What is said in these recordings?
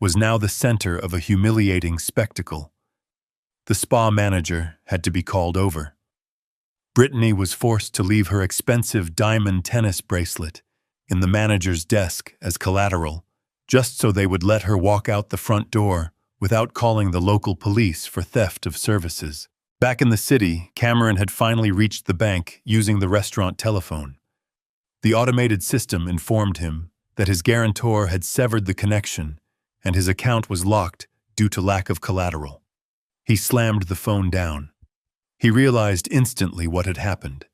was now the center of a humiliating spectacle. The spa manager had to be called over. Brittany was forced to leave her expensive diamond tennis bracelet in the manager's desk as collateral, just so they would let her walk out the front door without calling the local police for theft of services. Back in the city, Cameron had finally reached the bank using the restaurant telephone. The automated system informed him that his guarantor had severed the connection and his account was locked due to lack of collateral. He slammed the phone down. He realized instantly what had happened.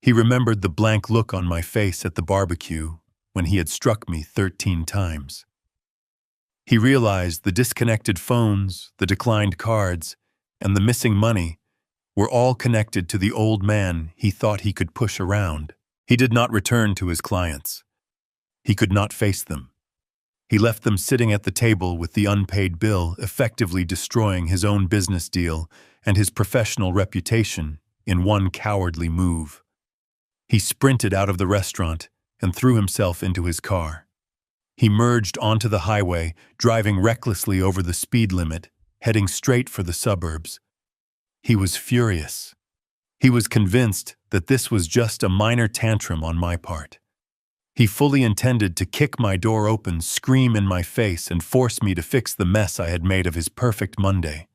He remembered the blank look on my face at the barbecue when he had struck me 13 times. He realized the disconnected phones, the declined cards, and the missing money were all connected to the old man he thought he could push around. He did not return to his clients. He could not face them. He left them sitting at the table with the unpaid bill, effectively destroying his own business deal and his professional reputation in one cowardly move. He sprinted out of the restaurant and threw himself into his car. He merged onto the highway, driving recklessly over the speed limit, heading straight for the suburbs. He was furious. He was convinced that this was just a minor tantrum on my part. He fully intended to kick my door open, scream in my face, and force me to fix the mess I had made of his perfect Monday.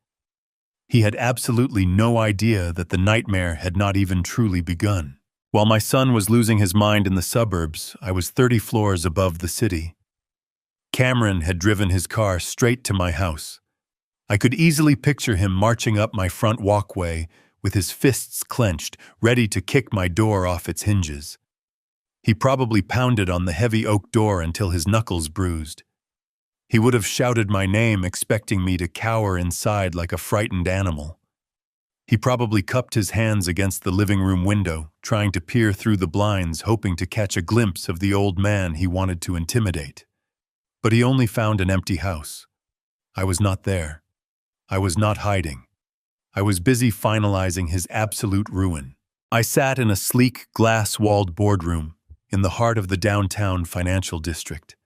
He had absolutely no idea that the nightmare had not even truly begun. While my son was losing his mind in the suburbs, I was 30 floors above the city. Cameron had driven his car straight to my house. I could easily picture him marching up my front walkway with his fists clenched, ready to kick my door off its hinges. He probably pounded on the heavy oak door until his knuckles bruised. He would have shouted my name, expecting me to cower inside like a frightened animal. He probably cupped his hands against the living room window, trying to peer through the blinds, hoping to catch a glimpse of the old man he wanted to intimidate. But he only found an empty house. I was not there. I was not hiding. I was busy finalizing his absolute ruin. I sat in a sleek, glass-walled boardroom in the heart of the downtown financial district.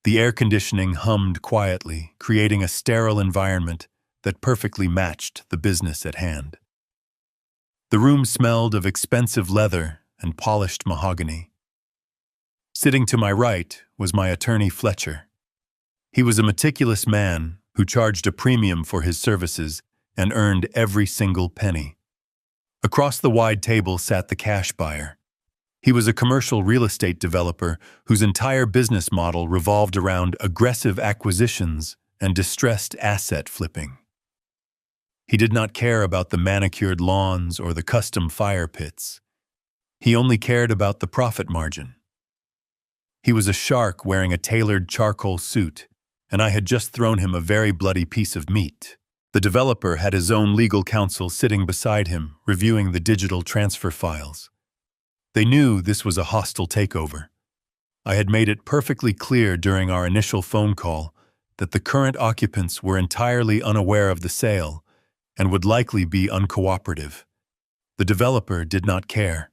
The air conditioning hummed quietly, creating a sterile environment that perfectly matched the business at hand. The room smelled of expensive leather and polished mahogany. Sitting to my right was my attorney Fletcher. He was a meticulous man who charged a premium for his services and earned every single penny. Across the wide table sat the cash buyer. He was a commercial real estate developer whose entire business model revolved around aggressive acquisitions and distressed asset flipping. He did not care about the manicured lawns or the custom fire pits. He only cared about the profit margin. He was a shark wearing a tailored charcoal suit, and I had just thrown him a very bloody piece of meat. The developer had his own legal counsel sitting beside him, reviewing the digital transfer files. They knew this was a hostile takeover. I had made it perfectly clear during our initial phone call that the current occupants were entirely unaware of the sale and would likely be uncooperative. The developer did not care.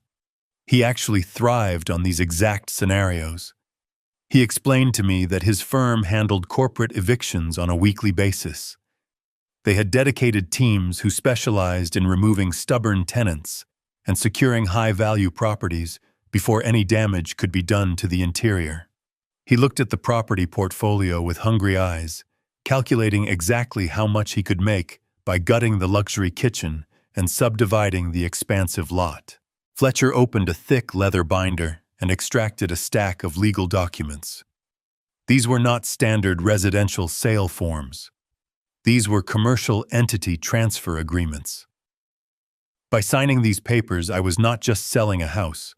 He actually thrived on these exact scenarios. He explained to me that his firm handled corporate evictions on a weekly basis. They had dedicated teams who specialized in removing stubborn tenants and securing high-value properties before any damage could be done to the interior. He looked at the property portfolio with hungry eyes, calculating exactly how much he could make by gutting the luxury kitchen and subdividing the expansive lot. Fletcher opened a thick leather binder and extracted a stack of legal documents. These were not standard residential sale forms. These were commercial entity transfer agreements. By signing these papers, I was not just selling a house.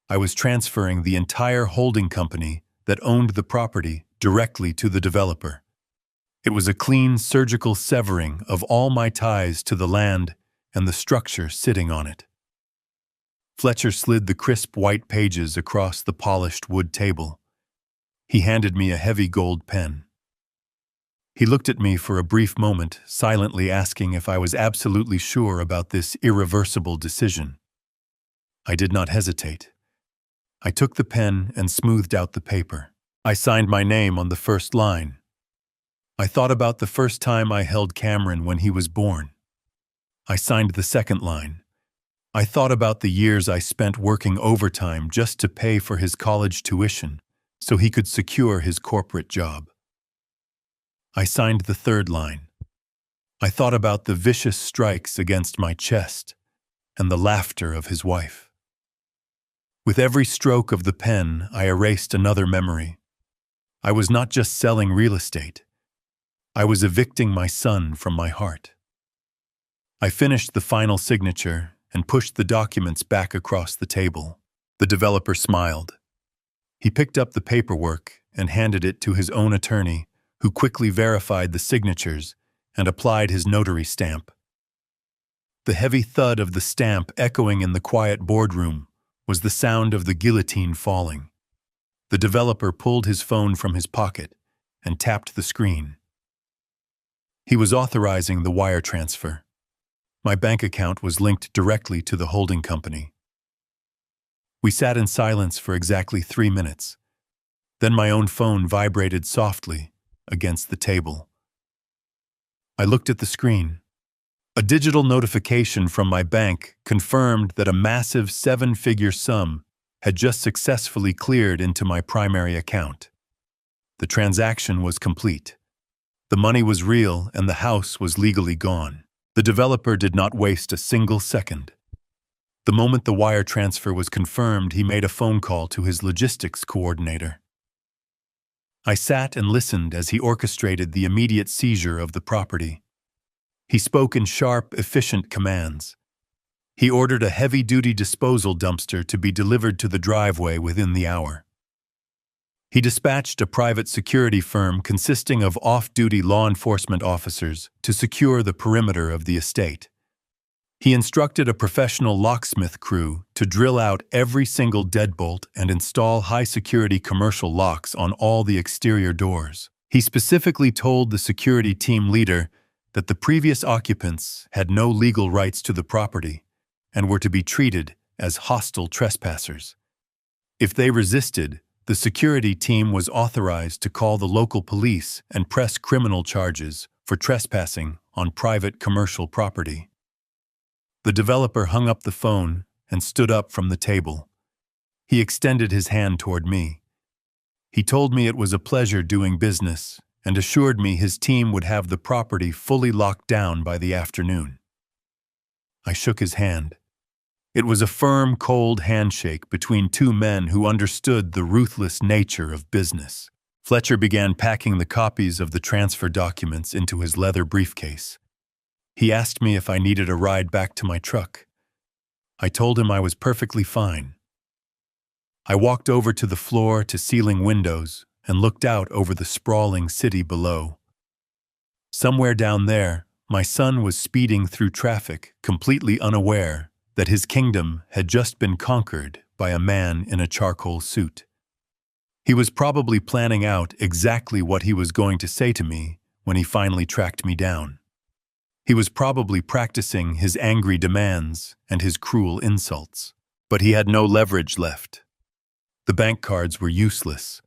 I was transferring the entire holding company that owned the property directly to the developer. It was a clean surgical severing of all my ties to the land and the structure sitting on it. Fletcher slid the crisp white pages across the polished wood table. He handed me a heavy gold pen. He looked at me for a brief moment, silently asking if I was absolutely sure about this irreversible decision. I did not hesitate. I took the pen and smoothed out the paper. I signed my name on the first line. I thought about the first time I held Cameron when he was born. I signed the second line. I thought about the years I spent working overtime just to pay for his college tuition so he could secure his corporate job. I signed the third line. I thought about the vicious strikes against my chest and the laughter of his wife. With every stroke of the pen, I erased another memory. I was not just selling real estate. I was evicting my son from my heart. I finished the final signature and pushed the documents back across the table. The developer smiled. He picked up the paperwork and handed it to his own attorney, who quickly verified the signatures and applied his notary stamp. The heavy thud of the stamp echoing in the quiet boardroom was the sound of the guillotine falling. The developer pulled his phone from his pocket and tapped the screen. He was authorizing the wire transfer. My bank account was linked directly to the holding company. We sat in silence for exactly 3 minutes. Then my own phone vibrated softly against the table. I looked at the screen. A digital notification from my bank confirmed that a massive 7-figure sum had just successfully cleared into my primary account. The transaction was complete. The money was real and the house was legally gone. The developer did not waste a single second. The moment the wire transfer was confirmed, he made a phone call to his logistics coordinator. I sat and listened as he orchestrated the immediate seizure of the property. He spoke in sharp, efficient commands. He ordered a heavy-duty disposal dumpster to be delivered to the driveway within the hour. He dispatched a private security firm consisting of off-duty law enforcement officers to secure the perimeter of the estate. He instructed a professional locksmith crew to drill out every single deadbolt and install high-security commercial locks on all the exterior doors. He specifically told the security team leader that the previous occupants had no legal rights to the property and were to be treated as hostile trespassers. If they resisted, the security team was authorized to call the local police and press criminal charges for trespassing on private commercial property. The developer hung up the phone and stood up from the table. He extended his hand toward me. He told me it was a pleasure doing business and assured me his team would have the property fully locked down by the afternoon. I shook his hand. It was a firm, cold handshake between two men who understood the ruthless nature of business. Fletcher began packing the copies of the transfer documents into his leather briefcase. He asked me if I needed a ride back to my truck. I told him I was perfectly fine. I walked over to the floor-to-ceiling windows and looked out over the sprawling city below. Somewhere down there, my son was speeding through traffic, completely unaware that his kingdom had just been conquered by a man in a charcoal suit. He was probably planning out exactly what he was going to say to me when he finally tracked me down. He was probably practicing his angry demands and his cruel insults, but he had no leverage left. The bank cards were useless.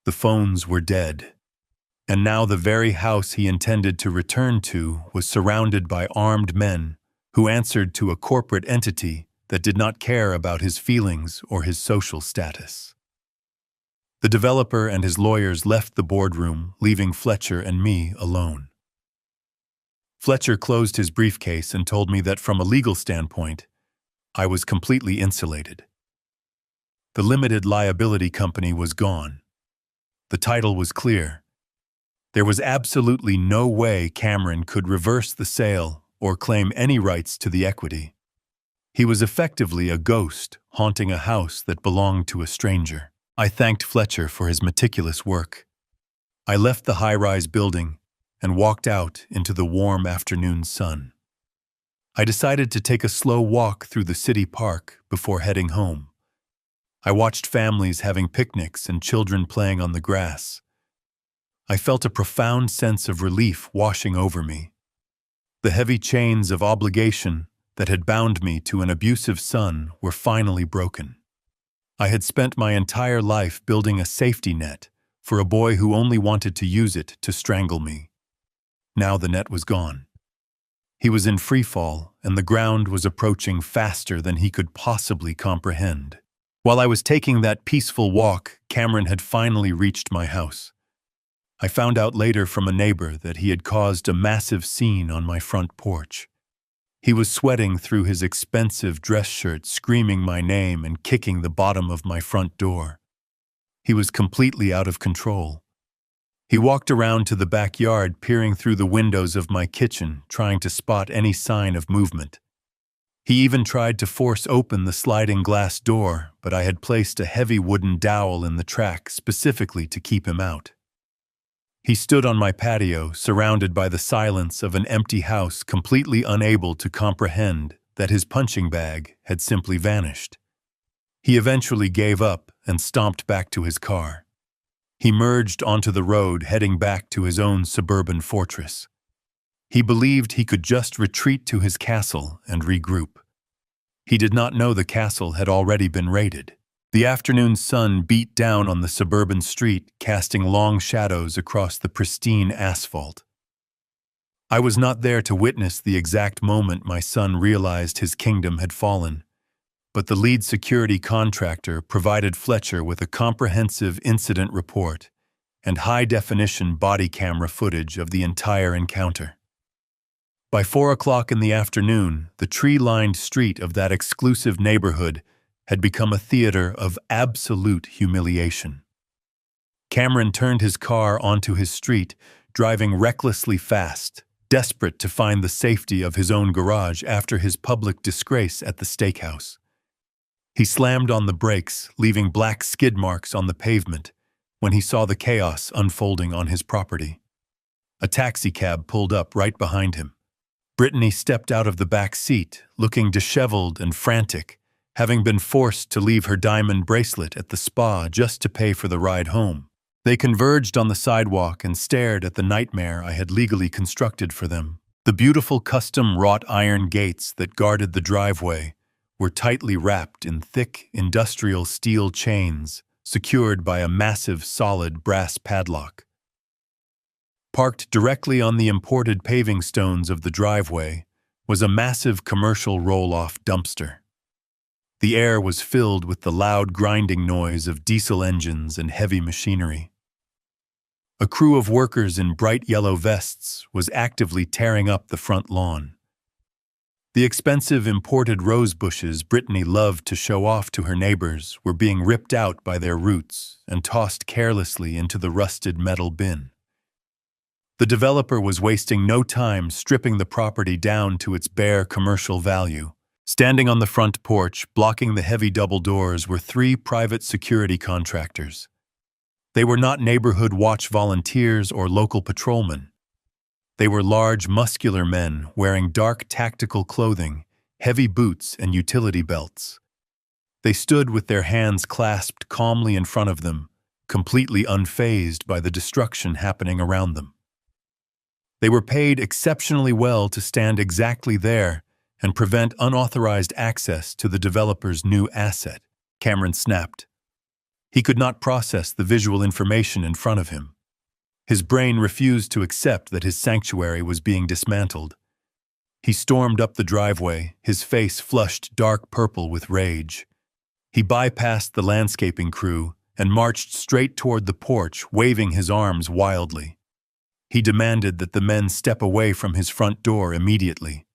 The phones were dead. And now the very house he intended to return to was surrounded by armed men who answered to a corporate entity that did not care about his feelings or his social status. The developer and his lawyers left the boardroom, leaving Fletcher and me alone. Fletcher closed his briefcase and told me that from a legal standpoint, I was completely insulated. The limited liability company was gone. The title was clear. There was absolutely no way Cameron could reverse the sale or claim any rights to the equity. He was effectively a ghost haunting a house that belonged to a stranger. I thanked Fletcher for his meticulous work. I left the high-rise building and walked out into the warm afternoon sun. I decided to take a slow walk through the city park before heading home. I watched families having picnics and children playing on the grass. I felt a profound sense of relief washing over me. The heavy chains of obligation that had bound me to an abusive son were finally broken. I had spent my entire life building a safety net for a boy who only wanted to use it to strangle me. Now the net was gone. He was in free fall, and the ground was approaching faster than he could possibly comprehend. While I was taking that peaceful walk, Cameron had finally reached my house. I found out later from a neighbor that he had caused a massive scene on my front porch. He was sweating through his expensive dress shirt, screaming my name and kicking the bottom of my front door. He was completely out of control. He walked around to the backyard, peering through the windows of my kitchen, trying to spot any sign of movement. He even tried to force open the sliding glass door, but I had placed a heavy wooden dowel in the track specifically to keep him out. He stood on my patio, surrounded by the silence of an empty house, completely unable to comprehend that his punching bag had simply vanished. He eventually gave up and stomped back to his car. He merged onto the road, heading back to his own suburban fortress. He believed he could just retreat to his castle and regroup. He did not know the castle had already been raided. The afternoon sun beat down on the suburban street, casting long shadows across the pristine asphalt. I was not there to witness the exact moment my son realized his kingdom had fallen, but the lead security contractor provided Fletcher with a comprehensive incident report and high-definition body camera footage of the entire encounter. By 4 o'clock in the afternoon, the tree-lined street of that exclusive neighborhood had become a theater of absolute humiliation. Cameron turned his car onto his street, driving recklessly fast, desperate to find the safety of his own garage after his public disgrace at the steakhouse. He slammed on the brakes, leaving black skid marks on the pavement, when he saw the chaos unfolding on his property. A taxicab pulled up right behind him. Brittany stepped out of the back seat, looking disheveled and frantic, having been forced to leave her diamond bracelet at the spa just to pay for the ride home. They converged on the sidewalk and stared at the nightmare I had legally constructed for them. The beautiful custom wrought iron gates that guarded the driveway were tightly wrapped in thick industrial steel chains, secured by a massive solid brass padlock. Parked directly on the imported paving stones of the driveway was a massive commercial roll-off dumpster. The air was filled with the loud grinding noise of diesel engines and heavy machinery. A crew of workers in bright yellow vests was actively tearing up the front lawn. The expensive imported rose bushes Brittany loved to show off to her neighbors were being ripped out by their roots and tossed carelessly into the rusted metal bin. The developer was wasting no time stripping the property down to its bare commercial value. Standing on the front porch, blocking the heavy double doors, were 3 private security contractors. They were not neighborhood watch volunteers or local patrolmen. They were large, muscular men wearing dark tactical clothing, heavy boots, and utility belts. They stood with their hands clasped calmly in front of them, completely unfazed by the destruction happening around them. They were paid exceptionally well to stand exactly there and prevent unauthorized access to the developer's new asset. Cameron snapped. He could not process the visual information in front of him. His brain refused to accept that his sanctuary was being dismantled. He stormed up the driveway, his face flushed dark purple with rage. He bypassed the landscaping crew and marched straight toward the porch, waving his arms wildly. He demanded that the men step away from his front door immediately.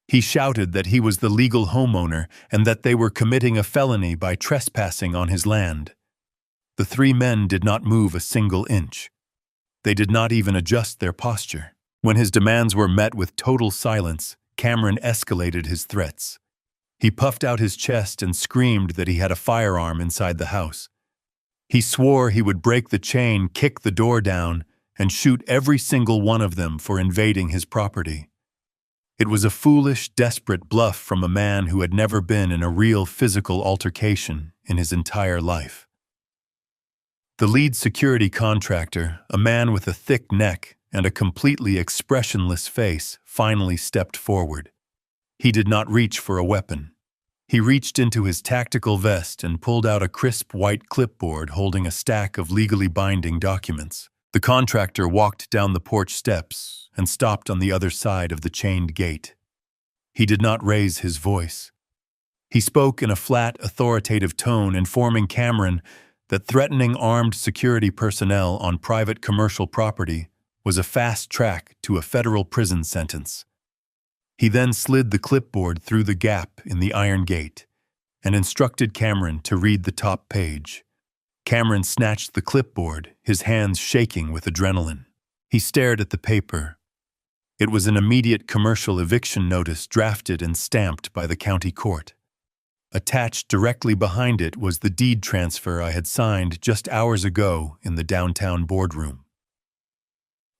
He shouted that he was the legal homeowner and that they were committing a felony by trespassing on his land. The 3 men did not move a single inch. They did not even adjust their posture. When his demands were met with total silence, Cameron escalated his threats. He puffed out his chest and screamed that he had a firearm inside the house. He swore he would break the chain, kick the door down, and shoot every single one of them for invading his property. It was a foolish, desperate bluff from a man who had never been in a real physical altercation in his entire life. The lead security contractor, a man with a thick neck and a completely expressionless face, finally stepped forward. He did not reach for a weapon. He reached into his tactical vest and pulled out a crisp white clipboard holding a stack of legally binding documents. The contractor walked down the porch steps and stopped on the other side of the chained gate. He did not raise his voice. He spoke in a flat, authoritative tone, informing Cameron that threatening armed security personnel on private commercial property was a fast track to a federal prison sentence. He then slid the clipboard through the gap in the iron gate and instructed Cameron to read the top page. Cameron snatched the clipboard, his hands shaking with adrenaline. He stared at the paper. It was an immediate commercial eviction notice drafted and stamped by the county court. Attached directly behind it was the deed transfer I had signed just hours ago in the downtown boardroom.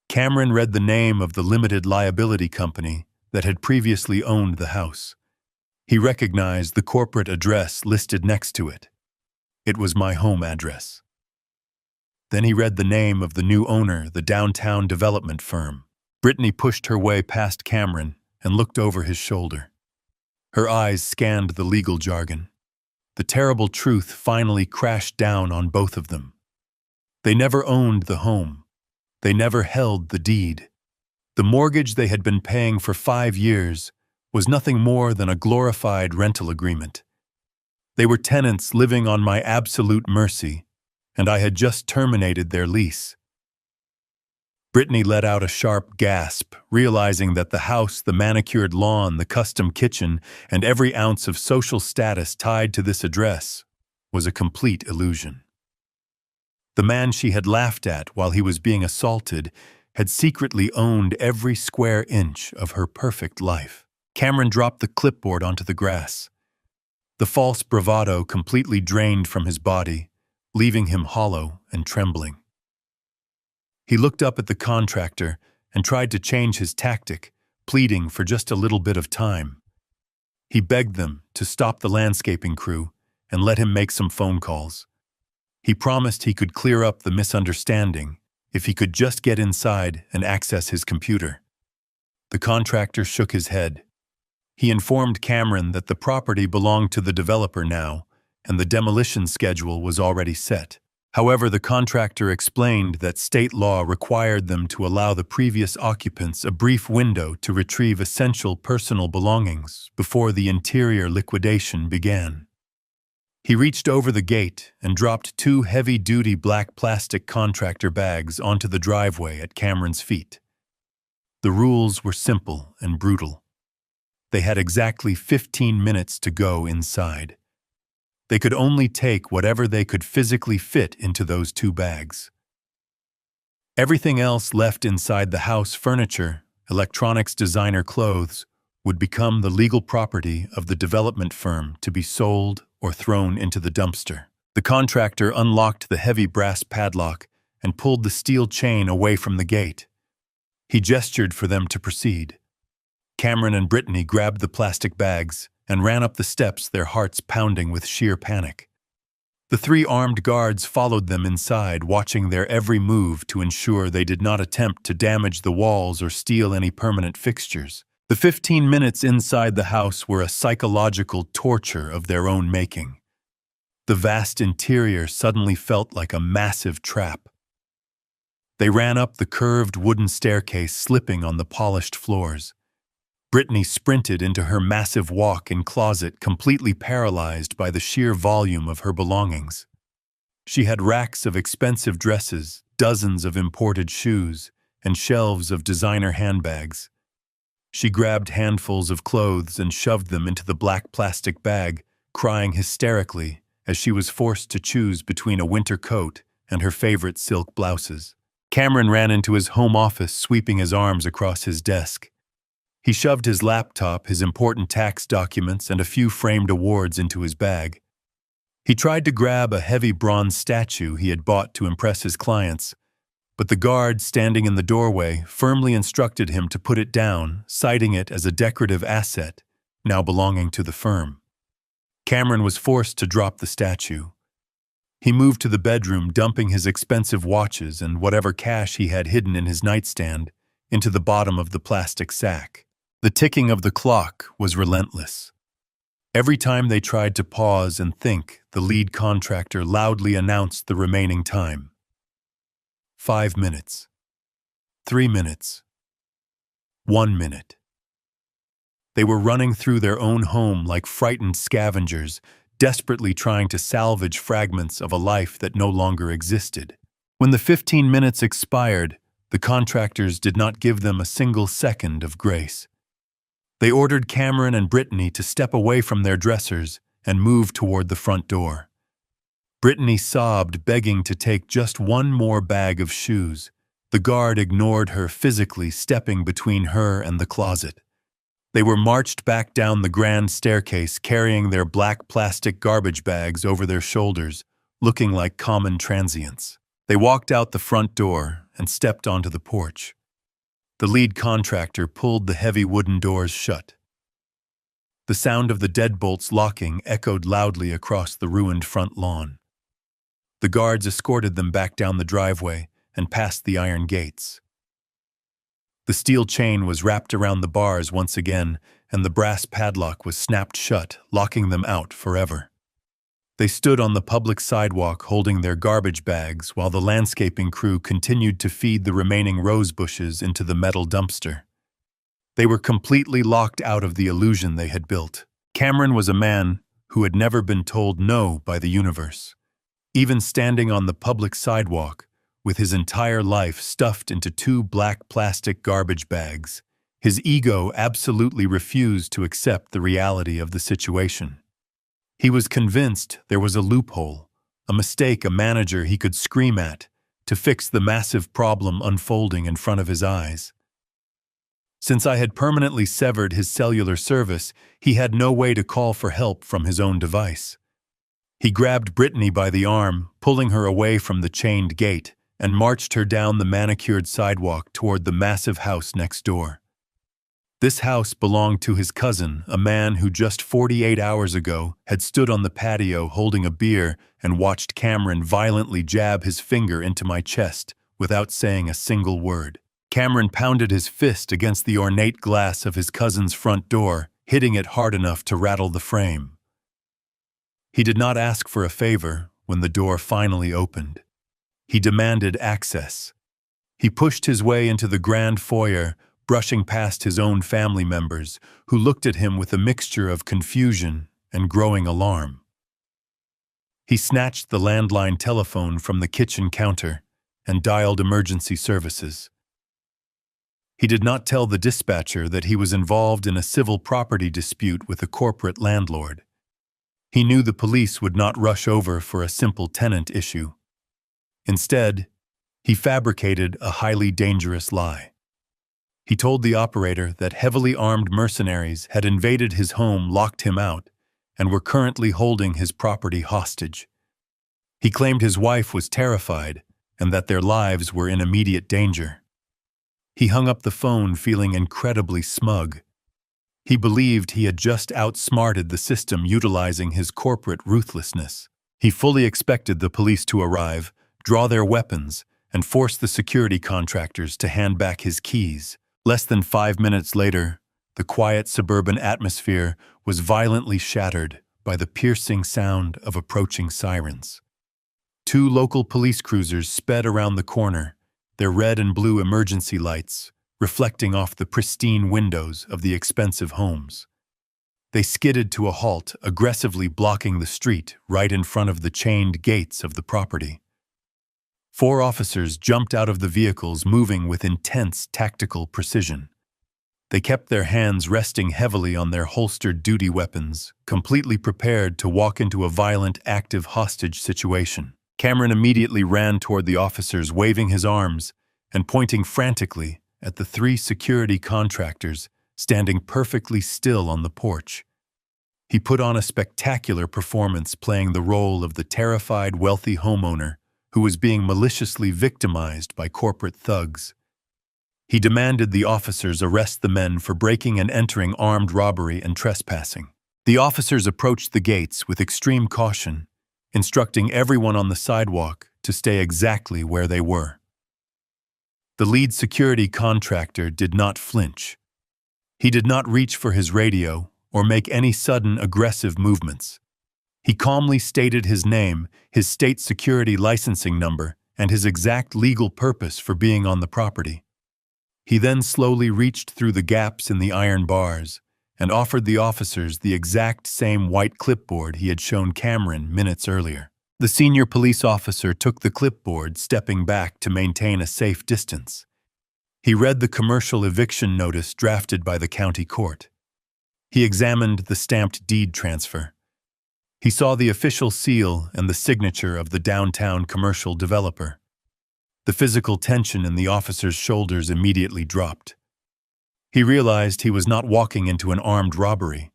Cameron read the name of the limited liability company that had previously owned the house. He recognized the corporate address listed next to it. It was my home address. Then he read the name of the new owner, the downtown development firm. Brittany pushed her way past Cameron and looked over his shoulder. Her eyes scanned the legal jargon. The terrible truth finally crashed down on both of them. They never owned the home. They never held the deed. The mortgage they had been paying for 5 years was nothing more than a glorified rental agreement. They were tenants living on my absolute mercy, and I had just terminated their lease. Brittany let out a sharp gasp, realizing that the house, the manicured lawn, the custom kitchen, and every ounce of social status tied to this address was a complete illusion. The man she had laughed at while he was being assaulted had secretly owned every square inch of her perfect life. Cameron dropped the clipboard onto the grass. The false bravado completely drained from his body, leaving him hollow and trembling. He looked up at the contractor and tried to change his tactic, pleading for just a little bit of time. He begged them to stop the landscaping crew and let him make some phone calls. He promised he could clear up the misunderstanding if he could just get inside and access his computer. The contractor shook his head. He informed Cameron that the property belonged to the developer now, and the demolition schedule was already set. However, the contractor explained that state law required them to allow the previous occupants a brief window to retrieve essential personal belongings before the interior liquidation began. He reached over the gate and dropped 2 heavy-duty black plastic contractor bags onto the driveway at Cameron's feet. The rules were simple and brutal. They had exactly 15 minutes to go inside. They could only take whatever they could physically fit into those 2 bags. Everything else left inside the house, furniture, electronics, designer clothes, would become the legal property of the development firm to be sold or thrown into the dumpster. The contractor unlocked the heavy brass padlock and pulled the steel chain away from the gate. He gestured for them to proceed. Cameron and Brittany grabbed the plastic bags and ran up the steps, their hearts pounding with sheer panic. The 3 armed guards followed them inside, watching their every move to ensure they did not attempt to damage the walls or steal any permanent fixtures. The 15 minutes inside the house were a psychological torture of their own making. The vast interior suddenly felt like a massive trap. They ran up the curved wooden staircase, slipping on the polished floors. Brittany sprinted into her massive walk-in closet, completely paralyzed by the sheer volume of her belongings. She had racks of expensive dresses, dozens of imported shoes, and shelves of designer handbags. She grabbed handfuls of clothes and shoved them into the black plastic bag, crying hysterically as she was forced to choose between a winter coat and her favorite silk blouses. Cameron ran into his home office, sweeping his arms across his desk. He shoved his laptop, his important tax documents, and a few framed awards into his bag. He tried to grab a heavy bronze statue he had bought to impress his clients, but the guard standing in the doorway firmly instructed him to put it down, citing it as a decorative asset, now belonging to the firm. Cameron was forced to drop the statue. He moved to the bedroom, dumping his expensive watches and whatever cash he had hidden in his nightstand into the bottom of the plastic sack. The ticking of the clock was relentless. Every time they tried to pause and think, the lead contractor loudly announced the remaining time. 5 minutes. 3 minutes. 1 minute. They were running through their own home like frightened scavengers, desperately trying to salvage fragments of a life that no longer existed. When the 15 minutes expired, the contractors did not give them a single second of grace. They ordered Cameron and Brittany to step away from their dressers and move toward the front door. Brittany sobbed, begging to take just one more bag of shoes. The guard ignored her, physically stepping between her and the closet. They were marched back down the grand staircase, carrying their black plastic garbage bags over their shoulders, looking like common transients. They walked out the front door and stepped onto the porch. The lead contractor pulled the heavy wooden doors shut. The sound of the deadbolts locking echoed loudly across the ruined front lawn. The guards escorted them back down the driveway and past the iron gates. The steel chain was wrapped around the bars once again, and the brass padlock was snapped shut, locking them out forever. They stood on the public sidewalk holding their garbage bags while the landscaping crew continued to feed the remaining rose bushes into the metal dumpster. They were completely locked out of the illusion they had built. Cameron was a man who had never been told no by the universe. Even standing on the public sidewalk, with his entire life stuffed into 2 black plastic garbage bags, his ego absolutely refused to accept the reality of the situation. He was convinced there was a loophole, a mistake a manager he could scream at to fix the massive problem unfolding in front of his eyes. Since I had permanently severed his cellular service, he had no way to call for help from his own device. He grabbed Brittany by the arm, pulling her away from the chained gate, and marched her down the manicured sidewalk toward the massive house next door. This house belonged to his cousin, a man who just 48 hours ago had stood on the patio holding a beer and watched Cameron violently jab his finger into my chest without saying a single word. Cameron pounded his fist against the ornate glass of his cousin's front door, hitting it hard enough to rattle the frame. He did not ask for a favor when the door finally opened. He demanded access. He pushed his way into the grand foyer, brushing past his own family members, who looked at him with a mixture of confusion and growing alarm. He snatched the landline telephone from the kitchen counter and dialed emergency services. He did not tell the dispatcher that he was involved in a civil property dispute with a corporate landlord. He knew the police would not rush over for a simple tenant issue. Instead, he fabricated a highly dangerous lie. He told the operator that heavily armed mercenaries had invaded his home, locked him out, and were currently holding his property hostage. He claimed his wife was terrified and that their lives were in immediate danger. He hung up the phone feeling incredibly smug. He believed he had just outsmarted the system utilizing his corporate ruthlessness. He fully expected the police to arrive, draw their weapons, and force the security contractors to hand back his keys. Less than 5 minutes later, the quiet suburban atmosphere was violently shattered by the piercing sound of approaching sirens. 2 local police cruisers sped around the corner, their red and blue emergency lights reflecting off the pristine windows of the expensive homes. They skidded to a halt, aggressively blocking the street right in front of the chained gates of the property. 4 officers jumped out of the vehicles, moving with intense tactical precision. They kept their hands resting heavily on their holstered duty weapons, completely prepared to walk into a violent, active hostage situation. Cameron immediately ran toward the officers, waving his arms and pointing frantically at the 3 security contractors standing perfectly still on the porch. He put on a spectacular performance, playing the role of the terrified, wealthy homeowner who was being maliciously victimized by corporate thugs. He demanded the officers arrest the men for breaking and entering, armed robbery, and trespassing. The officers approached the gates with extreme caution, instructing everyone on the sidewalk to stay exactly where they were. The lead security contractor did not flinch. He did not reach for his radio or make any sudden aggressive movements. He calmly stated his name, his state security licensing number, and his exact legal purpose for being on the property. He then slowly reached through the gaps in the iron bars and offered the officers the exact same white clipboard he had shown Cameron minutes earlier. The senior police officer took the clipboard, stepping back to maintain a safe distance. He read the commercial eviction notice drafted by the county court. He examined the stamped deed transfer. He saw the official seal and the signature of the downtown commercial developer. The physical tension in the officer's shoulders immediately dropped. He realized he was not walking into an armed robbery.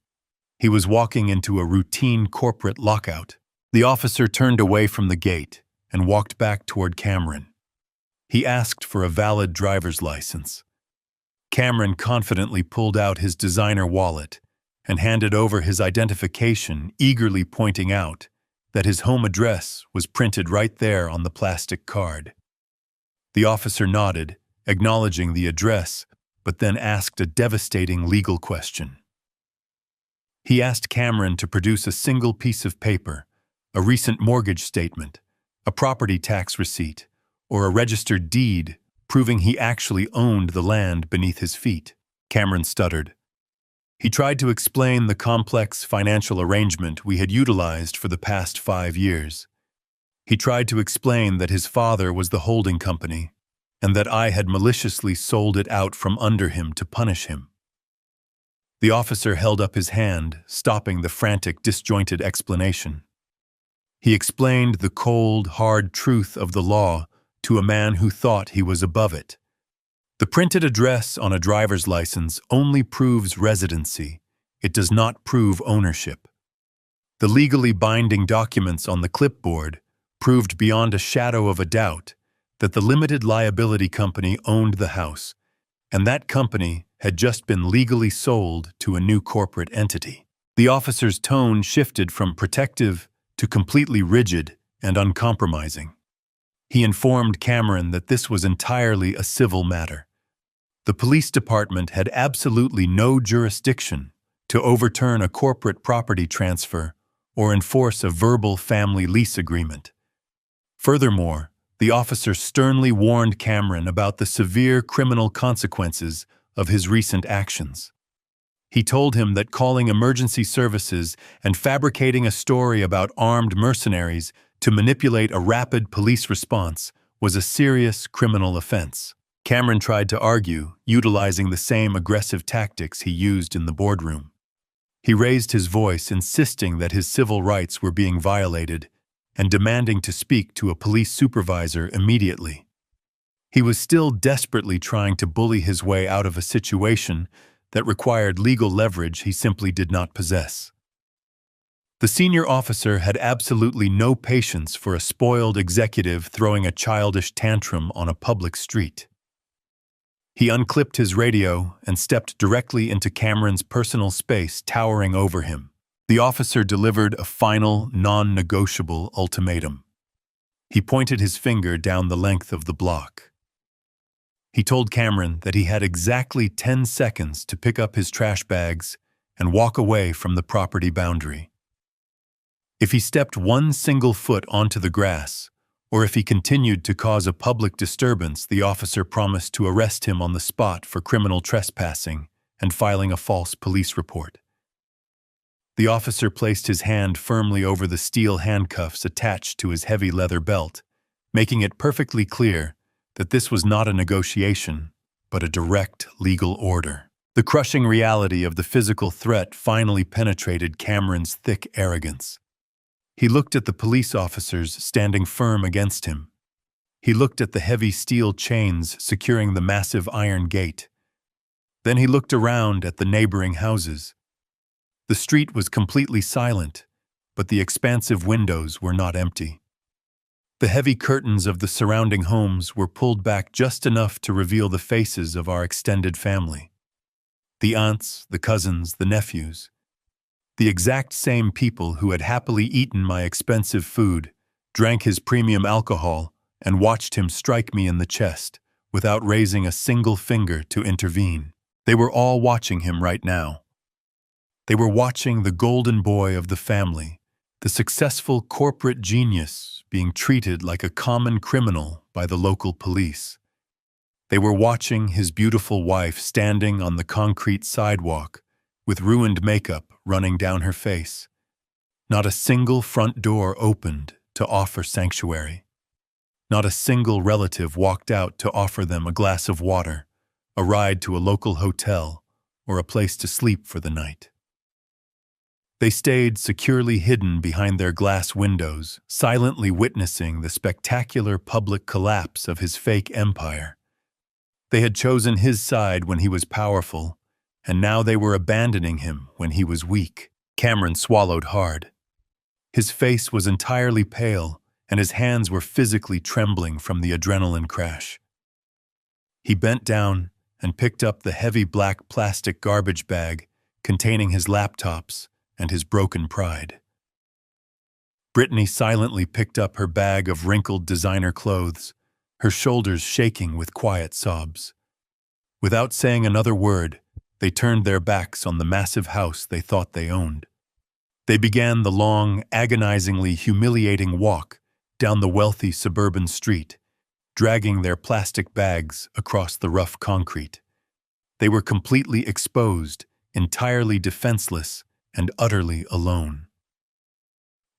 He was walking into a routine corporate lockout. The officer turned away from the gate and walked back toward Cameron. He asked for a valid driver's license. Cameron confidently pulled out his designer wallet and handed over his identification, eagerly pointing out that his home address was printed right there on the plastic card. The officer nodded, acknowledging the address, but then asked a devastating legal question. He asked Cameron to produce a single piece of paper, a recent mortgage statement, a property tax receipt, or a registered deed proving he actually owned the land beneath his feet. Cameron stuttered. He tried to explain the complex financial arrangement we had utilized for the past 5 years. He tried to explain that his father was the holding company and that I had maliciously sold it out from under him to punish him. The officer held up his hand, stopping the frantic, disjointed explanation. He explained the cold, hard truth of the law to a man who thought he was above it. The printed address on a driver's license only proves residency. It does not prove ownership. The legally binding documents on the clipboard proved beyond a shadow of a doubt that the limited liability company owned the house, and that company had just been legally sold to a new corporate entity. The officer's tone shifted from protective to completely rigid and uncompromising. He informed Cameron that this was entirely a civil matter. The police department had absolutely no jurisdiction to overturn a corporate property transfer or enforce a verbal family lease agreement. Furthermore, the officer sternly warned Cameron about the severe criminal consequences of his recent actions. He told him that calling emergency services and fabricating a story about armed mercenaries to manipulate a rapid police response was a serious criminal offense. Cameron tried to argue, utilizing the same aggressive tactics he used in the boardroom. He raised his voice, insisting that his civil rights were being violated and demanding to speak to a police supervisor immediately. He was still desperately trying to bully his way out of a situation that required legal leverage he simply did not possess. The senior officer had absolutely no patience for a spoiled executive throwing a childish tantrum on a public street. He unclipped his radio and stepped directly into Cameron's personal space towering over him. The officer delivered a final, non-negotiable ultimatum. He pointed his finger down the length of the block. He told Cameron that he had exactly 10 seconds to pick up his trash bags and walk away from the property boundary. If he stepped one single foot onto the grass, or if he continued to cause a public disturbance, the officer promised to arrest him on the spot for criminal trespassing and filing a false police report. The officer placed his hand firmly over the steel handcuffs attached to his heavy leather belt, making it perfectly clear that this was not a negotiation, but a direct legal order. The crushing reality of the physical threat finally penetrated Cameron's thick arrogance. He looked at the police officers standing firm against him. He looked at the heavy steel chains securing the massive iron gate. Then he looked around at the neighboring houses. The street was completely silent, but the expansive windows were not empty. The heavy curtains of the surrounding homes were pulled back just enough to reveal the faces of our extended family. The aunts, the cousins, the nephews. The exact same people who had happily eaten my expensive food, drank his premium alcohol, and watched him strike me in the chest without raising a single finger to intervene. They were all watching him right now. They were watching the golden boy of the family, the successful corporate genius, being treated like a common criminal by the local police. They were watching his beautiful wife standing on the concrete sidewalk, with ruined makeup running down her face. Not a single front door opened to offer sanctuary. Not a single relative walked out to offer them a glass of water, a ride to a local hotel, or a place to sleep for the night. They stayed securely hidden behind their glass windows, silently witnessing the spectacular public collapse of his fake empire. They had chosen his side when he was powerful, and now they were abandoning him when he was weak. Cameron swallowed hard. His face was entirely pale, and his hands were physically trembling from the adrenaline crash. He bent down and picked up the heavy black plastic garbage bag containing his laptops and his broken pride. Brittany silently picked up her bag of wrinkled designer clothes, her shoulders shaking with quiet sobs. Without saying another word, they turned their backs on the massive house they thought they owned. They began the long, agonizingly humiliating walk down the wealthy suburban street, dragging their plastic bags across the rough concrete. They were completely exposed, entirely defenseless, and utterly alone.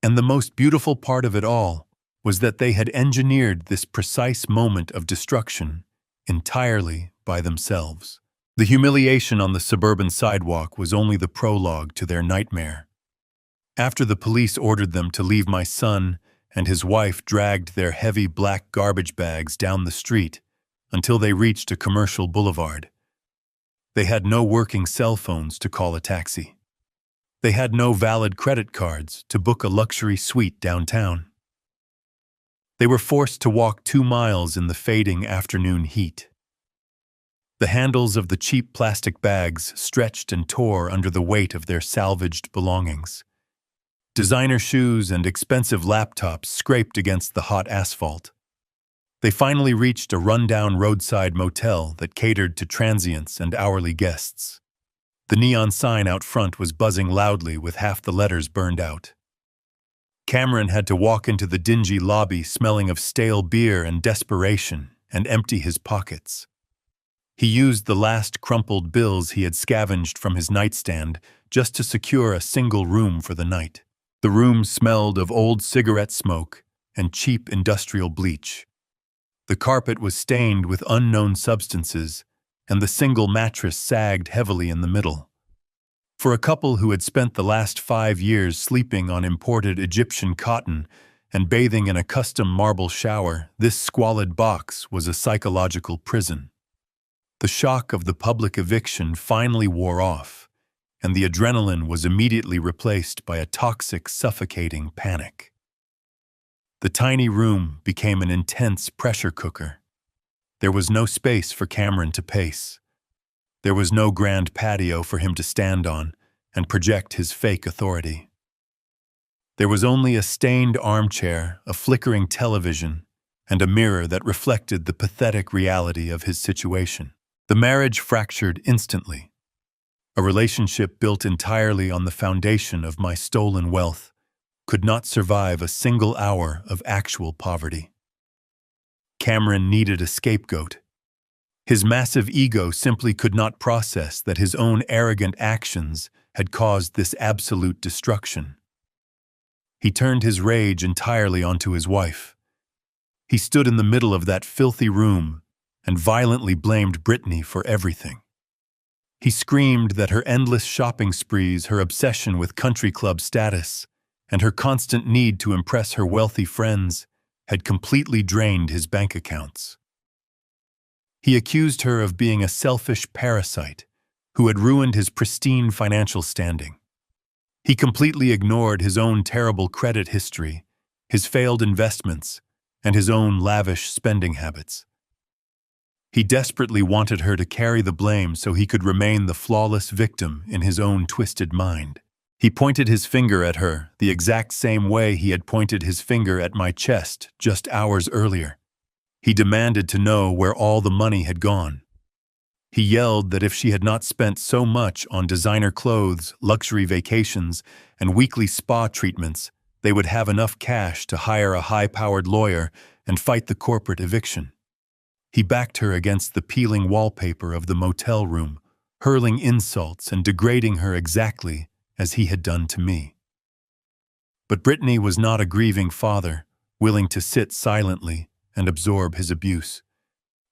And the most beautiful part of it all was that they had engineered this precise moment of destruction entirely by themselves. The humiliation on the suburban sidewalk was only the prologue to their nightmare. After the police ordered them to leave, my son and his wife dragged their heavy black garbage bags down the street until they reached a commercial boulevard. They had no working cell phones to call a taxi. They had no valid credit cards to book a luxury suite downtown. They were forced to walk 2 miles in the fading afternoon heat. The handles of the cheap plastic bags stretched and tore under the weight of their salvaged belongings. Designer shoes and expensive laptops scraped against the hot asphalt. They finally reached a rundown roadside motel that catered to transients and hourly guests. The neon sign out front was buzzing loudly with half the letters burned out. Cameron had to walk into the dingy lobby smelling of stale beer and desperation and empty his pockets. He used the last crumpled bills he had scavenged from his nightstand just to secure a single room for the night. The room smelled of old cigarette smoke and cheap industrial bleach. The carpet was stained with unknown substances, and the single mattress sagged heavily in the middle. For a couple who had spent the last 5 years sleeping on imported Egyptian cotton and bathing in a custom marble shower, this squalid box was a psychological prison. The shock of the public eviction finally wore off, and the adrenaline was immediately replaced by a toxic, suffocating panic. The tiny room became an intense pressure cooker. There was no space for Cameron to pace. There was no grand patio for him to stand on and project his fake authority. There was only a stained armchair, a flickering television, and a mirror that reflected the pathetic reality of his situation. The marriage fractured instantly. A relationship built entirely on the foundation of my stolen wealth could not survive a single hour of actual poverty. Cameron needed a scapegoat. His massive ego simply could not process that his own arrogant actions had caused this absolute destruction. He turned his rage entirely onto his wife. He stood in the middle of that filthy room and violently blamed Brittany for everything. He screamed that her endless shopping sprees, her obsession with country club status, and her constant need to impress her wealthy friends had completely drained his bank accounts. He accused her of being a selfish parasite who had ruined his pristine financial standing. He completely ignored his own terrible credit history, his failed investments, and his own lavish spending habits. He desperately wanted her to carry the blame so he could remain the flawless victim in his own twisted mind. He pointed his finger at her the exact same way he had pointed his finger at my chest just hours earlier. He demanded to know where all the money had gone. He yelled that if she had not spent so much on designer clothes, luxury vacations, and weekly spa treatments, they would have enough cash to hire a high-powered lawyer and fight the corporate eviction. He backed her against the peeling wallpaper of the motel room, hurling insults and degrading her exactly as he had done to me. But Brittany was not a grieving father, willing to sit silently and absorb his abuse.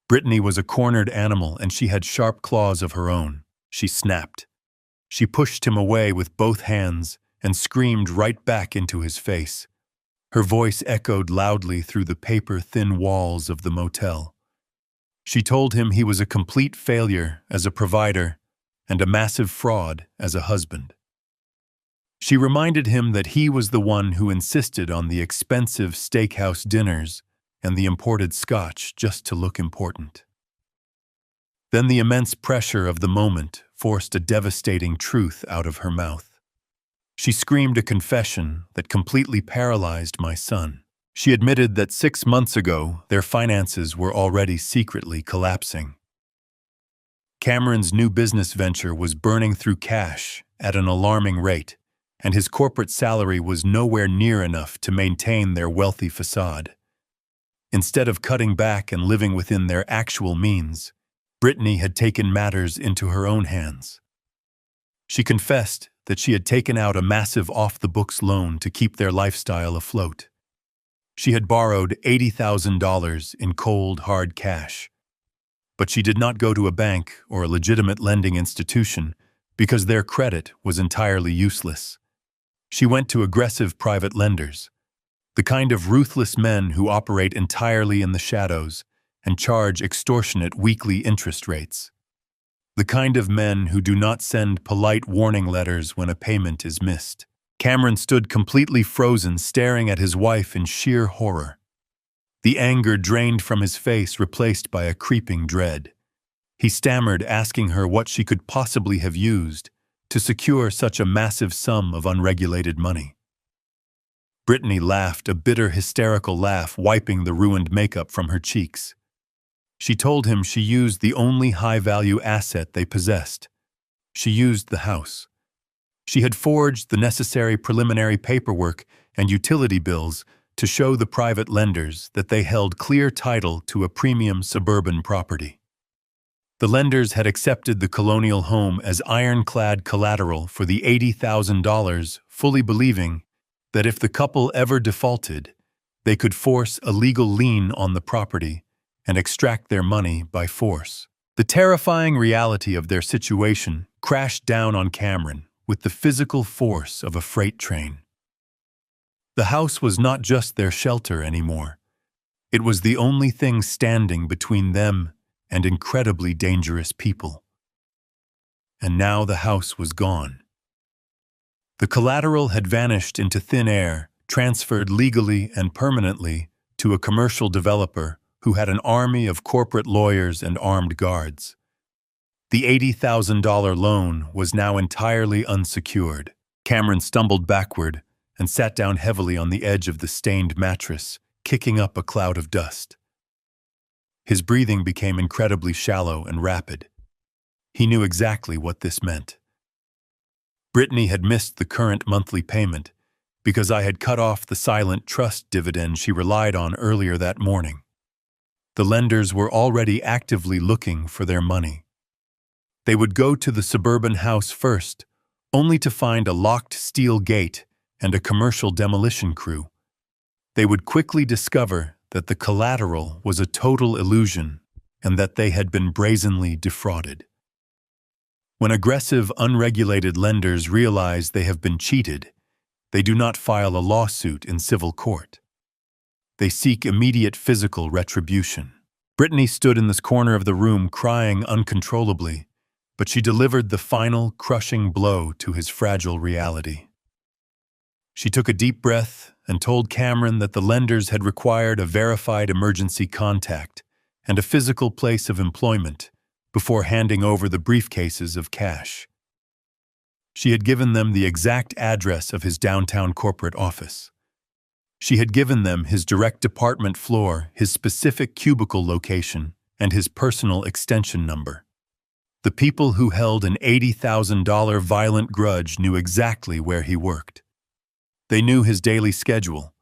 Brittany was a cornered animal, and she had sharp claws of her own. She snapped. She pushed him away with both hands and screamed right back into his face. Her voice echoed loudly through the paper-thin walls of the motel. She told him he was a complete failure as a provider and a massive fraud as a husband. She reminded him that he was the one who insisted on the expensive steakhouse dinners and the imported scotch just to look important. Then the immense pressure of the moment forced a devastating truth out of her mouth. She screamed a confession that completely paralyzed my son. She admitted that 6 months ago, their finances were already secretly collapsing. Cameron's new business venture was burning through cash at an alarming rate, and his corporate salary was nowhere near enough to maintain their wealthy facade. Instead of cutting back and living within their actual means, Brittany had taken matters into her own hands. She confessed that she had taken out a massive off-the-books loan to keep their lifestyle afloat. She had borrowed $80,000 in cold, hard cash. But she did not go to a bank or a legitimate lending institution because their credit was entirely useless. She went to aggressive private lenders, the kind of ruthless men who operate entirely in the shadows and charge extortionate weekly interest rates. The kind of men who do not send polite warning letters when a payment is missed. Cameron stood completely frozen, staring at his wife in sheer horror. The anger drained from his face, replaced by a creeping dread. He stammered, asking her what she could possibly have used to secure such a massive sum of unregulated money. Brittany laughed, a bitter, hysterical laugh, wiping the ruined makeup from her cheeks. She told him she used the only high-value asset they possessed. She used the house. She had forged the necessary preliminary paperwork and utility bills to show the private lenders that they held clear title to a premium suburban property. The lenders had accepted the colonial home as ironclad collateral for the $80,000, fully believing that if the couple ever defaulted, they could force a legal lien on the property and extract their money by force. The terrifying reality of their situation crashed down on Cameron with the physical force of a freight train. The house was not just their shelter anymore. It was the only thing standing between them and incredibly dangerous people. And now the house was gone. The collateral had vanished into thin air, transferred legally and permanently to a commercial developer who had an army of corporate lawyers and armed guards. The $80,000 loan was now entirely unsecured. Cameron stumbled backward and sat down heavily on the edge of the stained mattress, kicking up a cloud of dust. His breathing became incredibly shallow and rapid. He knew exactly what this meant. Brittany had missed the current monthly payment because I had cut off the silent trust dividend she relied on earlier that morning. The lenders were already actively looking for their money. They would go to the suburban house first, only to find a locked steel gate and a commercial demolition crew. They would quickly discover that the collateral was a total illusion and that they had been brazenly defrauded. When aggressive, unregulated lenders realize they have been cheated, they do not file a lawsuit in civil court. They seek immediate physical retribution. Brittany stood in this corner of the room crying uncontrollably, but she delivered the final, crushing blow to his fragile reality. She took a deep breath and told Cameron that the lenders had required a verified emergency contact and a physical place of employment before handing over the briefcases of cash. She had given them the exact address of his downtown corporate office. She had given them his direct department floor, his specific cubicle location, and his personal extension number. The people who held an $80,000 violent grudge knew exactly where he worked. They knew his daily schedule.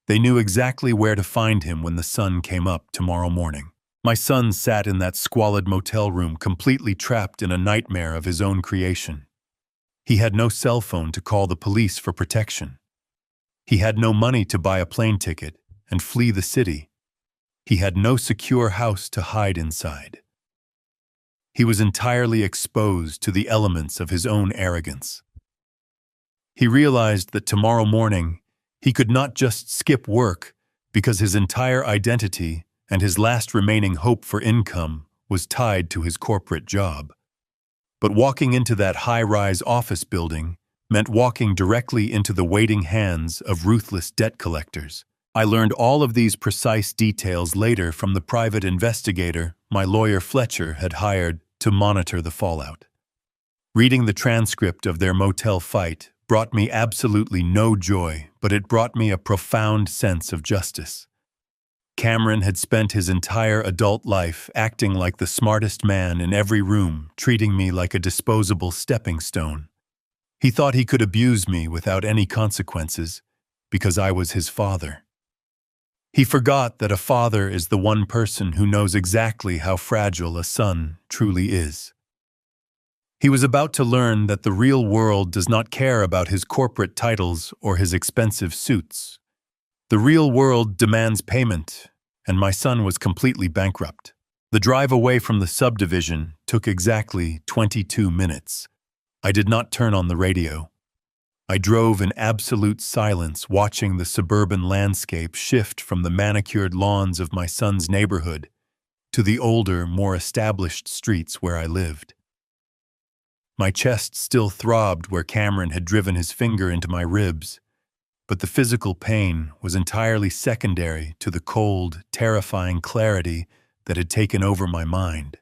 They knew exactly where to find him when the sun came up tomorrow morning. My son sat in that squalid motel room, completely trapped in a nightmare of his own creation. He had no cell phone to call the police for protection. He had no money to buy a plane ticket and flee the city. He had no secure house to hide inside. He was entirely exposed to the elements of his own arrogance. He realized that tomorrow morning he could not just skip work because his entire identity and his last remaining hope for income was tied to his corporate job. But walking into that high-rise office building meant walking directly into the waiting hands of ruthless debt collectors. I learned all of these precise details later from the private investigator my lawyer Fletcher had hired to monitor the fallout. Reading the transcript of their motel fight brought me absolutely no joy, but it brought me a profound sense of justice. Cameron had spent his entire adult life acting like the smartest man in every room, treating me like a disposable stepping stone. He thought he could abuse me without any consequences because I was his father. He forgot that a father is the one person who knows exactly how fragile a son truly is. He was about to learn that the real world does not care about his corporate titles or his expensive suits. The real world demands payment, and my son was completely bankrupt. The drive away from the subdivision took exactly 22 minutes. I did not turn on the radio. I drove in absolute silence, watching the suburban landscape shift from the manicured lawns of my son's neighborhood to the older, more established streets where I lived. My chest still throbbed where Cameron had driven his finger into my ribs, but the physical pain was entirely secondary to the cold, terrifying clarity that had taken over my mind.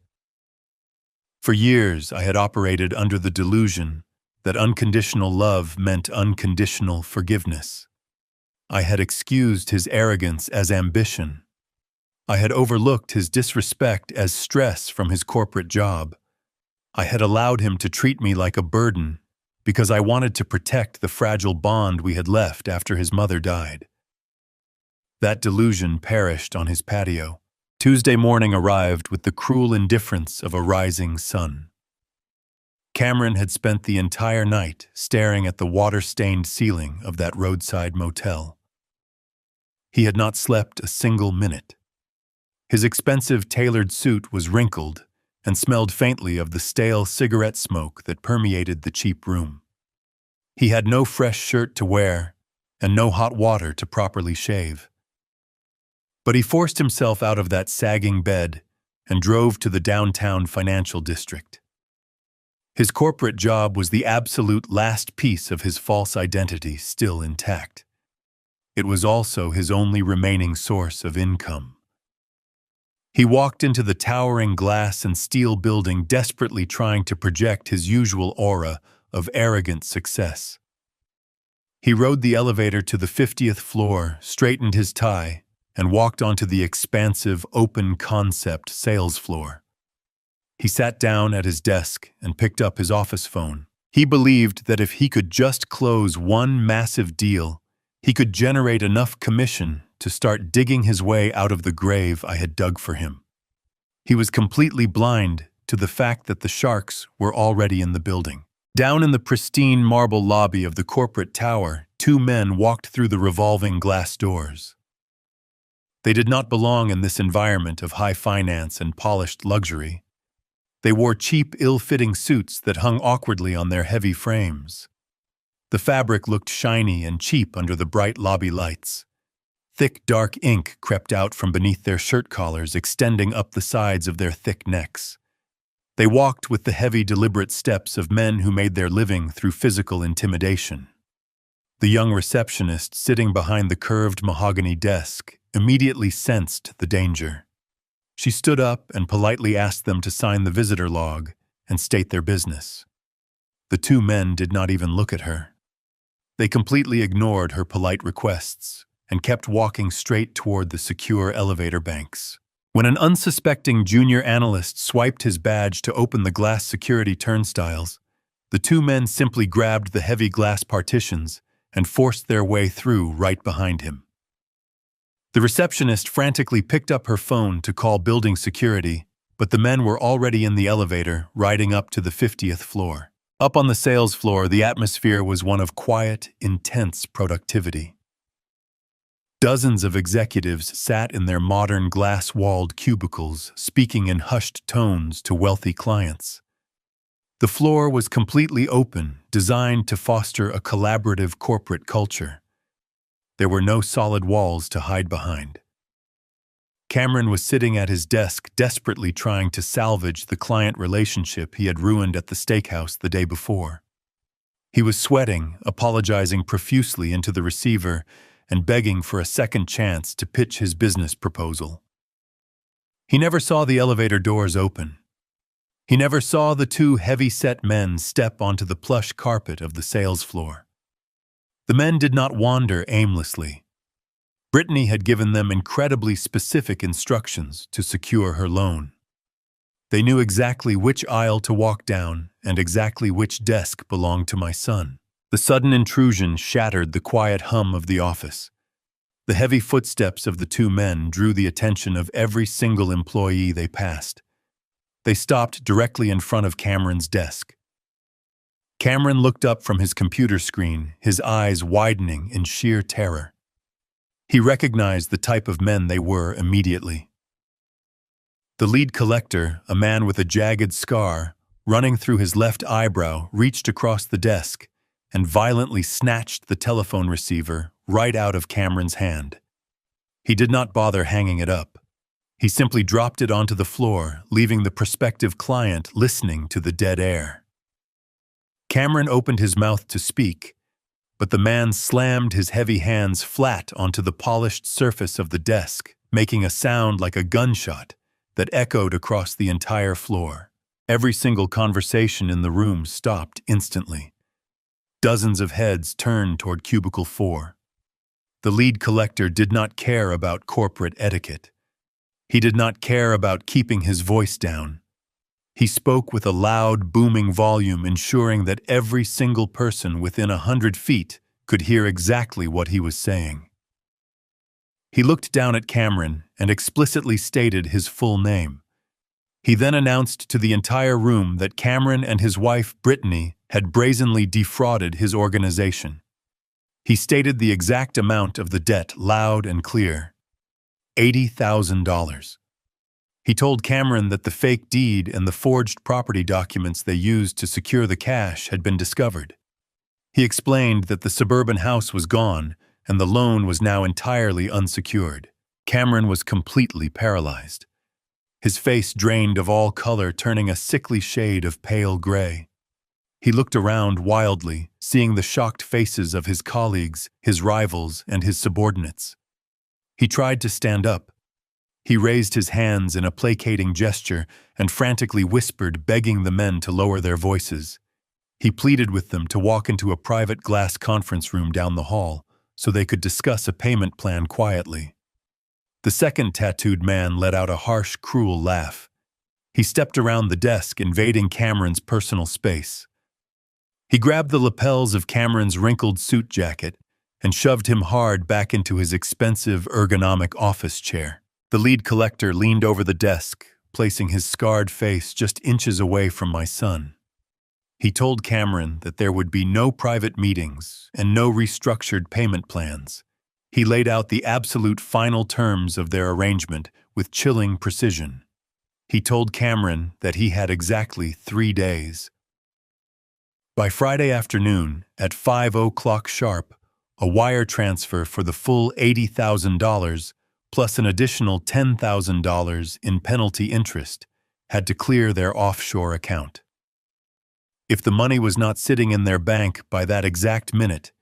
For years, I had operated under the delusion that unconditional love meant unconditional forgiveness. I had excused his arrogance as ambition. I had overlooked his disrespect as stress from his corporate job. I had allowed him to treat me like a burden because I wanted to protect the fragile bond we had left after his mother died. That delusion perished on his patio. Tuesday morning arrived with the cruel indifference of a rising sun. Cameron had spent the entire night staring at the water-stained ceiling of that roadside motel. He had not slept a single minute. His expensive tailored suit was wrinkled and smelled faintly of the stale cigarette smoke that permeated the cheap room. He had no fresh shirt to wear and no hot water to properly shave. But he forced himself out of that sagging bed and drove to the downtown financial district. His corporate job was the absolute last piece of his false identity still intact. It was also his only remaining source of income. He walked into the towering glass and steel building, desperately trying to project his usual aura of arrogant success. He rode the elevator to the 50th floor, straightened his tie, and walked onto the expansive, open-concept sales floor. He sat down at his desk and picked up his office phone. He believed that if he could just close one massive deal, he could generate enough commission to start digging his way out of the grave I had dug for him. He was completely blind to the fact that the sharks were already in the building. Down in the pristine marble lobby of the corporate tower, two men walked through the revolving glass doors. They did not belong in this environment of high finance and polished luxury. They wore cheap, ill-fitting suits that hung awkwardly on their heavy frames. The fabric looked shiny and cheap under the bright lobby lights. Thick, dark ink crept out from beneath their shirt collars, extending up the sides of their thick necks. They walked with the heavy, deliberate steps of men who made their living through physical intimidation. The young receptionist, sitting behind the curved mahogany desk, immediately sensed the danger. She stood up and politely asked them to sign the visitor log and state their business. The two men did not even look at her. They completely ignored her polite requests and kept walking straight toward the secure elevator banks. When an unsuspecting junior analyst swiped his badge to open the glass security turnstiles, the two men simply grabbed the heavy glass partitions and forced their way through right behind him. The receptionist frantically picked up her phone to call building security, but the men were already in the elevator, riding up to the 50th floor. Up on the sales floor, the atmosphere was one of quiet, intense productivity. Dozens of executives sat in their modern glass-walled cubicles, speaking in hushed tones to wealthy clients. The floor was completely open, designed to foster a collaborative corporate culture. There were no solid walls to hide behind. Cameron was sitting at his desk, desperately trying to salvage the client relationship he had ruined at the steakhouse the day before. He was sweating, apologizing profusely into the receiver, and begging for a second chance to pitch his business proposal. He never saw the elevator doors open. He never saw the two heavy-set men step onto the plush carpet of the sales floor. The men did not wander aimlessly. Brittany had given them incredibly specific instructions to secure her loan. They knew exactly which aisle to walk down and exactly which desk belonged to my son. The sudden intrusion shattered the quiet hum of the office. The heavy footsteps of the two men drew the attention of every single employee they passed. They stopped directly in front of Cameron's desk. Cameron looked up from his computer screen, his eyes widening in sheer terror. He recognized the type of men they were immediately. The lead collector, a man with a jagged scar running through his left eyebrow, reached across the desk and violently snatched the telephone receiver right out of Cameron's hand. He did not bother hanging it up. He simply dropped it onto the floor, leaving the prospective client listening to the dead air. Cameron opened his mouth to speak, but the man slammed his heavy hands flat onto the polished surface of the desk, making a sound like a gunshot that echoed across the entire floor. Every single conversation in the room stopped instantly. Dozens of heads turned toward Cubicle 4. The lead collector did not care about corporate etiquette. He did not care about keeping his voice down. He spoke with a loud, booming volume, ensuring that every single person within 100 feet could hear exactly what he was saying. He looked down at Cameron and explicitly stated his full name. He then announced to the entire room that Cameron and his wife, Brittany, had brazenly defrauded his organization. He stated the exact amount of the debt loud and clear: $80,000. He told Cameron that the fake deed and the forged property documents they used to secure the cash had been discovered. He explained that the suburban house was gone and the loan was now entirely unsecured. Cameron was completely paralyzed. His face drained of all color, turning a sickly shade of pale gray. He looked around wildly, seeing the shocked faces of his colleagues, his rivals, and his subordinates. He tried to stand up. He raised his hands in a placating gesture and frantically whispered, begging the men to lower their voices. He pleaded with them to walk into a private glass conference room down the hall so they could discuss a payment plan quietly. The second tattooed man let out a harsh, cruel laugh. He stepped around the desk, invading Cameron's personal space. He grabbed the lapels of Cameron's wrinkled suit jacket and shoved him hard back into his expensive, ergonomic office chair. The lead collector leaned over the desk, placing his scarred face just inches away from my son. He told Cameron that there would be no private meetings and no restructured payment plans. He laid out the absolute final terms of their arrangement with chilling precision. He told Cameron that he had exactly 3 days. By Friday afternoon, at 5:00 sharp, a wire transfer for the full $80,000 plus an additional $10,000 in penalty interest had to clear their offshore account. If the money was not sitting in their bank by that exact minute,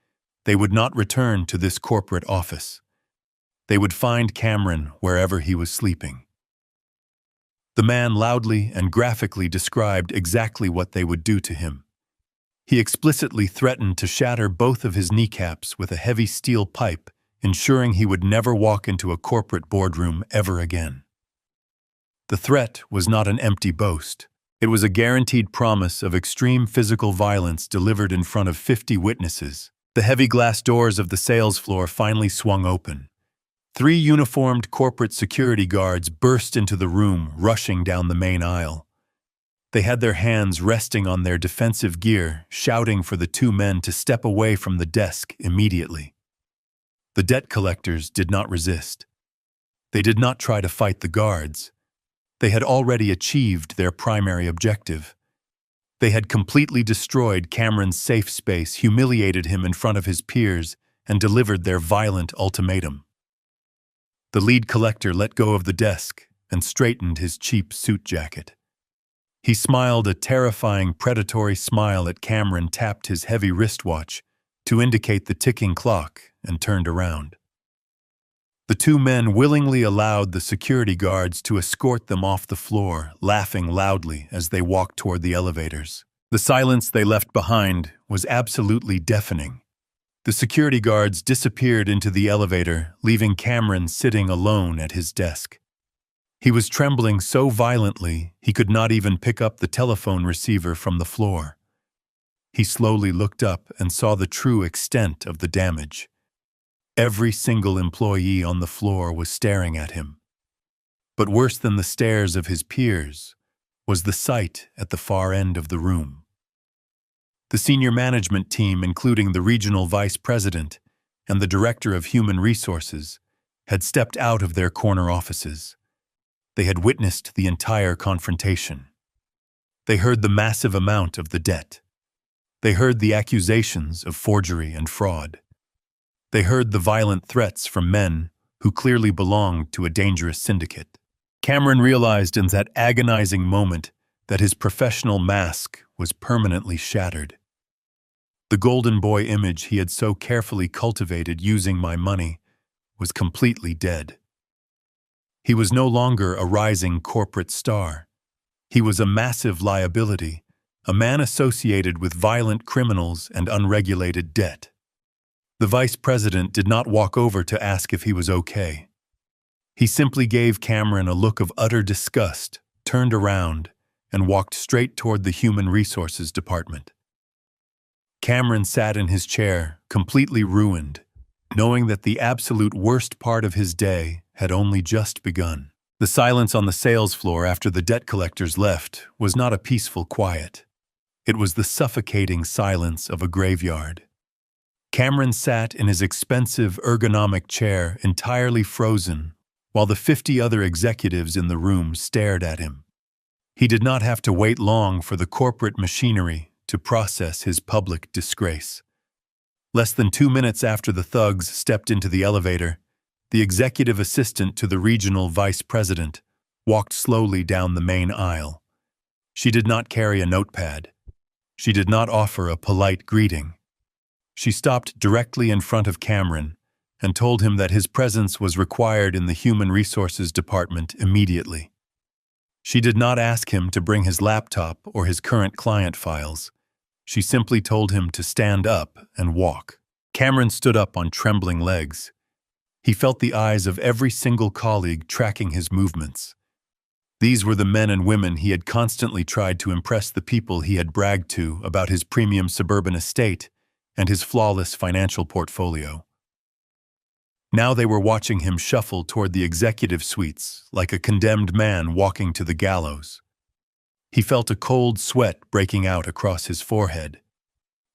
they would not return to this corporate office. They would find Cameron wherever he was sleeping. The man loudly and graphically described exactly what they would do to him. He explicitly threatened to shatter both of his kneecaps with a heavy steel pipe, ensuring he would never walk into a corporate boardroom ever again. The threat was not an empty boast. It was a guaranteed promise of extreme physical violence delivered in front of 50 witnesses. The heavy glass doors of the sales floor finally swung open. 3 uniformed corporate security guards burst into the room, rushing down the main aisle. They had their hands resting on their defensive gear, shouting for the 2 men to step away from the desk immediately. The debt collectors did not resist. They did not try to fight the guards. They had already achieved their primary objective. They had completely destroyed Cameron's safe space, humiliated him in front of his peers, and delivered their violent ultimatum. The lead collector let go of the desk and straightened his cheap suit jacket. He smiled a terrifying, predatory smile at Cameron, tapped his heavy wristwatch to indicate the ticking clock, and turned around. The 2 men willingly allowed the security guards to escort them off the floor, laughing loudly as they walked toward the elevators. The silence they left behind was absolutely deafening. The security guards disappeared into the elevator, leaving Cameron sitting alone at his desk. He was trembling so violently he could not even pick up the telephone receiver from the floor. He slowly looked up and saw the true extent of the damage. Every single employee on the floor was staring at him. But worse than the stares of his peers was the sight at the far end of the room. The senior management team, including the regional vice president and the director of human resources, had stepped out of their corner offices. They had witnessed the entire confrontation. They heard the massive amount of the debt. They heard the accusations of forgery and fraud. They heard the violent threats from men who clearly belonged to a dangerous syndicate. Cameron realized in that agonizing moment that his professional mask was permanently shattered. The golden boy image he had so carefully cultivated using my money was completely dead. He was no longer a rising corporate star. He was a massive liability, a man associated with violent criminals and unregulated debt. The vice president did not walk over to ask if he was okay. He simply gave Cameron a look of utter disgust, turned around, and walked straight toward the human resources department. Cameron sat in his chair, completely ruined, knowing that the absolute worst part of his day had only just begun. The silence on the sales floor after the debt collectors left was not a peaceful quiet. It was the suffocating silence of a graveyard. Cameron sat in his expensive ergonomic chair, entirely frozen, while the 50 other executives in the room stared at him. He did not have to wait long for the corporate machinery to process his public disgrace. Less than 2 minutes after the thugs stepped into the elevator, the executive assistant to the regional vice president walked slowly down the main aisle. She did not carry a notepad. She did not offer a polite greeting. She stopped directly in front of Cameron and told him that his presence was required in the human resources department immediately. She did not ask him to bring his laptop or his current client files. She simply told him to stand up and walk. Cameron stood up on trembling legs. He felt the eyes of every single colleague tracking his movements. These were the men and women he had constantly tried to impress the people he had bragged to about his premium suburban estate and his flawless financial portfolio. Now they were watching him shuffle toward the executive suites like a condemned man walking to the gallows. He felt a cold sweat breaking out across his forehead.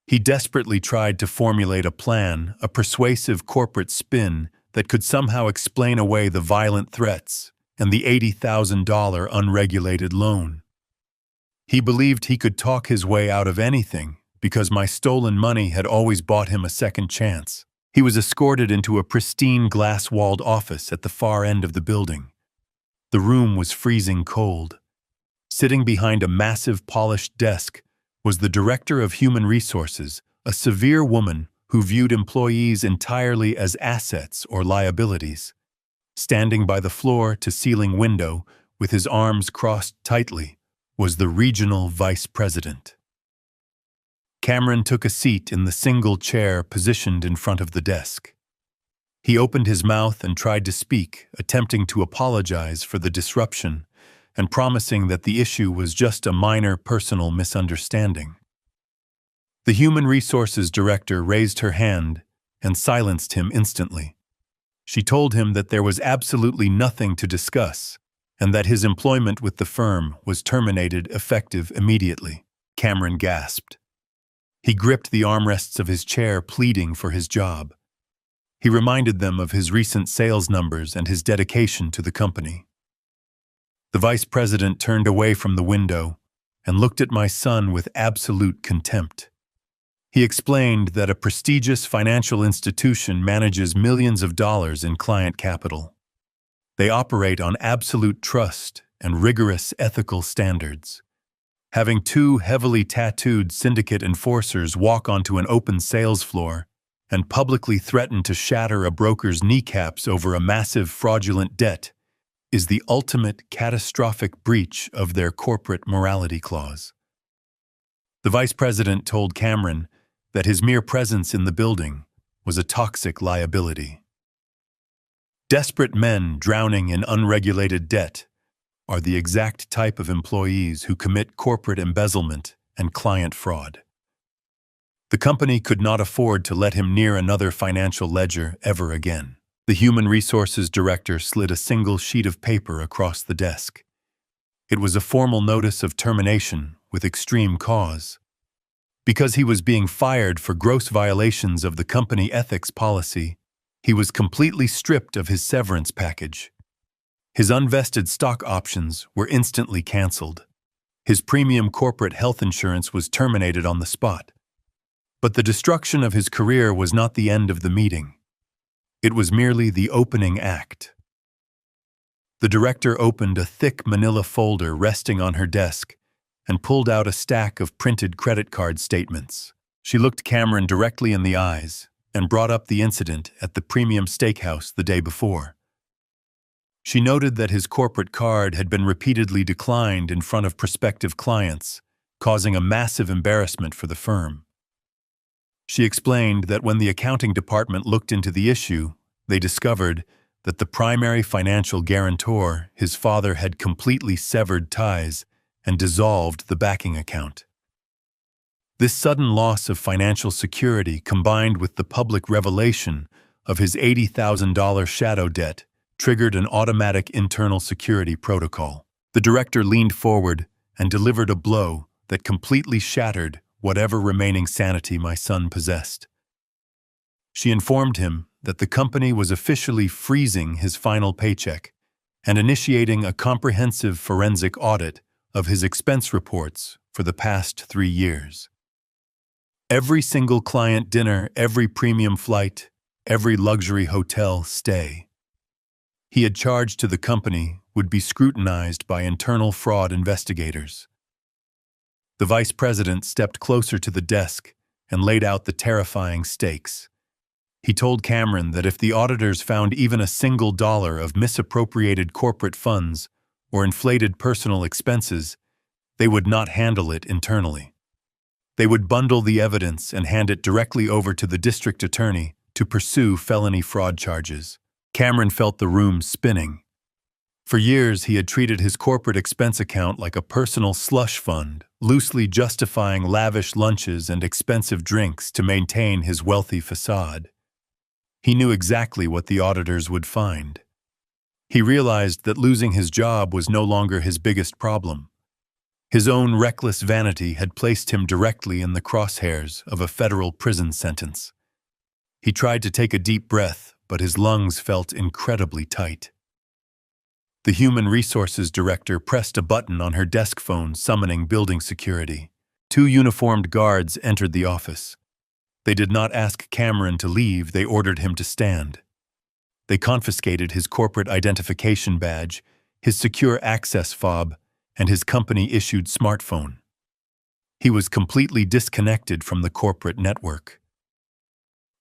He desperately tried to formulate a plan, a persuasive corporate spin that could somehow explain away the violent threats and the $80,000 unregulated loan. He believed he could talk his way out of anything because my stolen money had always bought him a second chance. He was escorted into a pristine glass-walled office at the far end of the building. The room was freezing cold. Sitting behind a massive polished desk was the director of human resources, a severe woman who viewed employees entirely as assets or liabilities. Standing by the floor-to-ceiling window with his arms crossed tightly was the regional vice president. Cameron took a seat in the single chair positioned in front of the desk. He opened his mouth and tried to speak, attempting to apologize for the disruption, and promising that the issue was just a minor personal misunderstanding. The human resources director raised her hand and silenced him instantly. She told him that there was absolutely nothing to discuss and that his employment with the firm was terminated effective immediately. Cameron gasped. He gripped the armrests of his chair, pleading for his job. He reminded them of his recent sales numbers and his dedication to the company. The vice president turned away from the window and looked at my son with absolute contempt. He explained that a prestigious financial institution manages millions of dollars in client capital. They operate on absolute trust and rigorous ethical standards. Having two heavily tattooed syndicate enforcers walk onto an open sales floor and publicly threaten to shatter a broker's kneecaps over a massive fraudulent debt is the ultimate catastrophic breach of their corporate morality clause. The vice president told Cameron that his mere presence in the building was a toxic liability. Desperate men drowning in unregulated debt are the exact type of employees who commit corporate embezzlement and client fraud. The company could not afford to let him near another financial ledger ever again. The human resources director slid a single sheet of paper across the desk. It was a formal notice of termination with extreme cause. Because he was being fired for gross violations of the company ethics policy, he was completely stripped of his severance package. His unvested stock options were instantly canceled. His premium corporate health insurance was terminated on the spot. But the destruction of his career was not the end of the meeting. It was merely the opening act. The director opened a thick manila folder resting on her desk and pulled out a stack of printed credit card statements. She looked Cameron directly in the eyes and brought up the incident at the premium steakhouse the day before. She noted that his corporate card had been repeatedly declined in front of prospective clients, causing a massive embarrassment for the firm. She explained that when the accounting department looked into the issue, they discovered that the primary financial guarantor, his father, had completely severed ties and dissolved the backing account. This sudden loss of financial security, combined with the public revelation of his $80,000 shadow debt, triggered an automatic internal security protocol. The director leaned forward and delivered a blow that completely shattered whatever remaining sanity my son possessed. She informed him that the company was officially freezing his final paycheck and initiating a comprehensive forensic audit of his expense reports for the past 3 years. Every single client dinner, every premium flight, every luxury hotel stay he had charged to the company would be scrutinized by internal fraud investigators. The vice president stepped closer to the desk and laid out the terrifying stakes. He told Cameron that if the auditors found even a single dollar of misappropriated corporate funds or inflated personal expenses, they would not handle it internally. They would bundle the evidence and hand it directly over to the district attorney to pursue felony fraud charges. Cameron felt the room spinning. For years, he had treated his corporate expense account like a personal slush fund, loosely justifying lavish lunches and expensive drinks to maintain his wealthy facade. He knew exactly what the auditors would find. He realized that losing his job was no longer his biggest problem. His own reckless vanity had placed him directly in the crosshairs of a federal prison sentence. He tried to take a deep breath, but his lungs felt incredibly tight. The human resources director pressed a button on her desk phone, summoning building security. 2 uniformed guards entered the office. They did not ask Cameron to leave, they ordered him to stand. They confiscated his corporate identification badge, his secure access fob, and his company-issued smartphone. He was completely disconnected from the corporate network.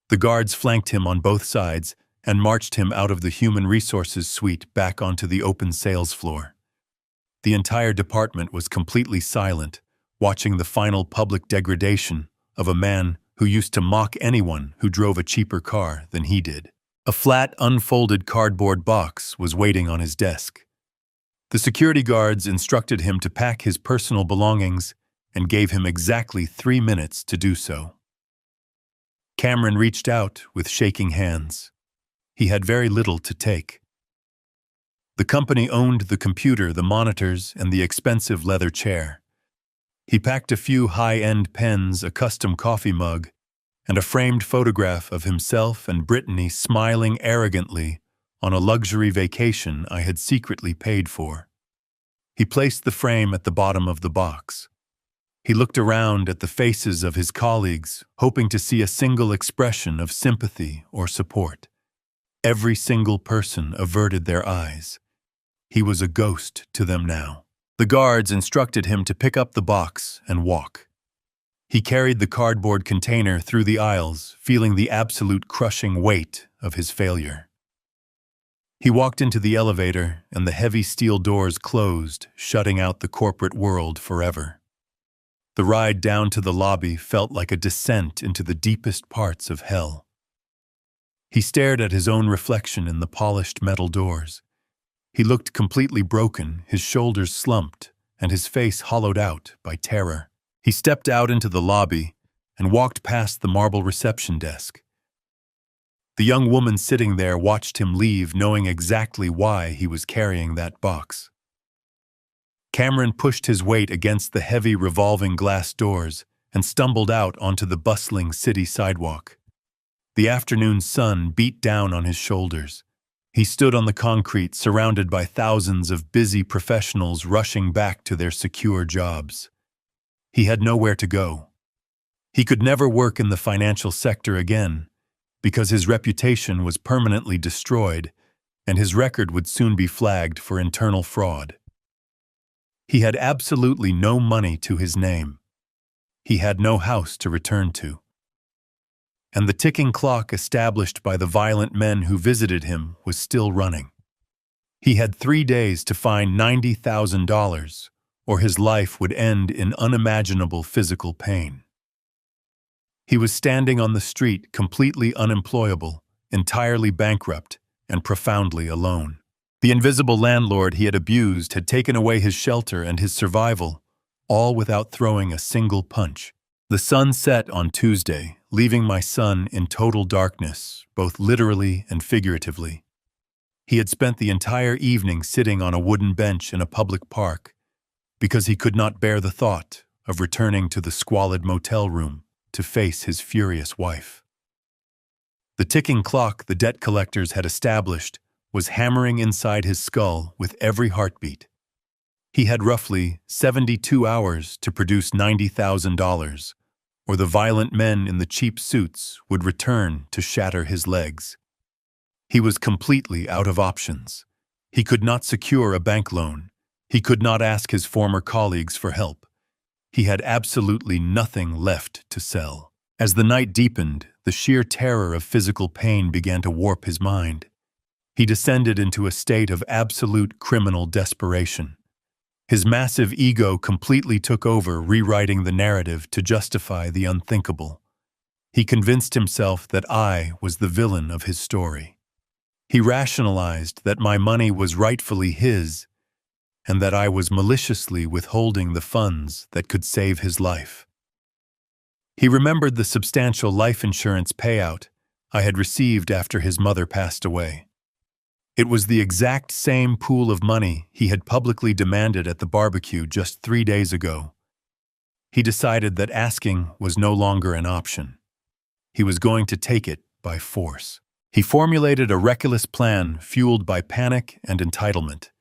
The guards flanked him on both sides and marched him out of the human resources suite back onto the open sales floor. The entire department was completely silent, watching the final public degradation of a man who used to mock anyone who drove a cheaper car than he did. A flat, unfolded cardboard box was waiting on his desk. The security guards instructed him to pack his personal belongings and gave him exactly 3 minutes to do so. Cameron reached out with shaking hands. He had very little to take. The company owned the computer, the monitors, and the expensive leather chair. He packed a few high-end pens, a custom coffee mug, and a framed photograph of himself and Brittany smiling arrogantly on a luxury vacation I had secretly paid for. He placed the frame at the bottom of the box. He looked around at the faces of his colleagues, hoping to see a single expression of sympathy or support. Every single person averted their eyes. He was a ghost to them now. The guards instructed him to pick up the box and walk. He carried the cardboard container through the aisles, feeling the absolute crushing weight of his failure. He walked into the elevator, and the heavy steel doors closed, shutting out the corporate world forever. The ride down to the lobby felt like a descent into the deepest parts of hell. He stared at his own reflection in the polished metal doors. He looked completely broken, his shoulders slumped, and his face hollowed out by terror. He stepped out into the lobby and walked past the marble reception desk. The young woman sitting there watched him leave, knowing exactly why he was carrying that box. Cameron pushed his weight against the heavy revolving glass doors and stumbled out onto the bustling city sidewalk. The afternoon sun beat down on his shoulders. He stood on the concrete, surrounded by thousands of busy professionals rushing back to their secure jobs. He had nowhere to go. He could never work in the financial sector again, because his reputation was permanently destroyed, and his record would soon be flagged for internal fraud. He had absolutely no money to his name. He had no house to return to. And the ticking clock established by the violent men who visited him was still running. He had 3 days to find $90,000, or his life would end in unimaginable physical pain. He was standing on the street, completely unemployable, entirely bankrupt, and profoundly alone. The invisible landlord he had abused had taken away his shelter and his survival, all without throwing a single punch. The sun set on Tuesday, leaving my son in total darkness, both literally and figuratively. He had spent the entire evening sitting on a wooden bench in a public park, because he could not bear the thought of returning to the squalid motel room to face his furious wife. The ticking clock the debt collectors had established was hammering inside his skull with every heartbeat. He had roughly 72 hours to produce $90,000, or the violent men in the cheap suits would return to shatter his legs. He was completely out of options. He could not secure a bank loan. He could not ask his former colleagues for help. He had absolutely nothing left to sell. As the night deepened, the sheer terror of physical pain began to warp his mind. He descended into a state of absolute criminal desperation. His massive ego completely took over, rewriting the narrative to justify the unthinkable. He convinced himself that I was the villain of his story. He rationalized that my money was rightfully his, and that I was maliciously withholding the funds that could save his life. He remembered the substantial life insurance payout I had received after his mother passed away. It was the exact same pool of money he had publicly demanded at the barbecue just 3 days ago. He decided that asking was no longer an option. He was going to take it by force. He formulated a reckless plan fueled by panic and entitlement.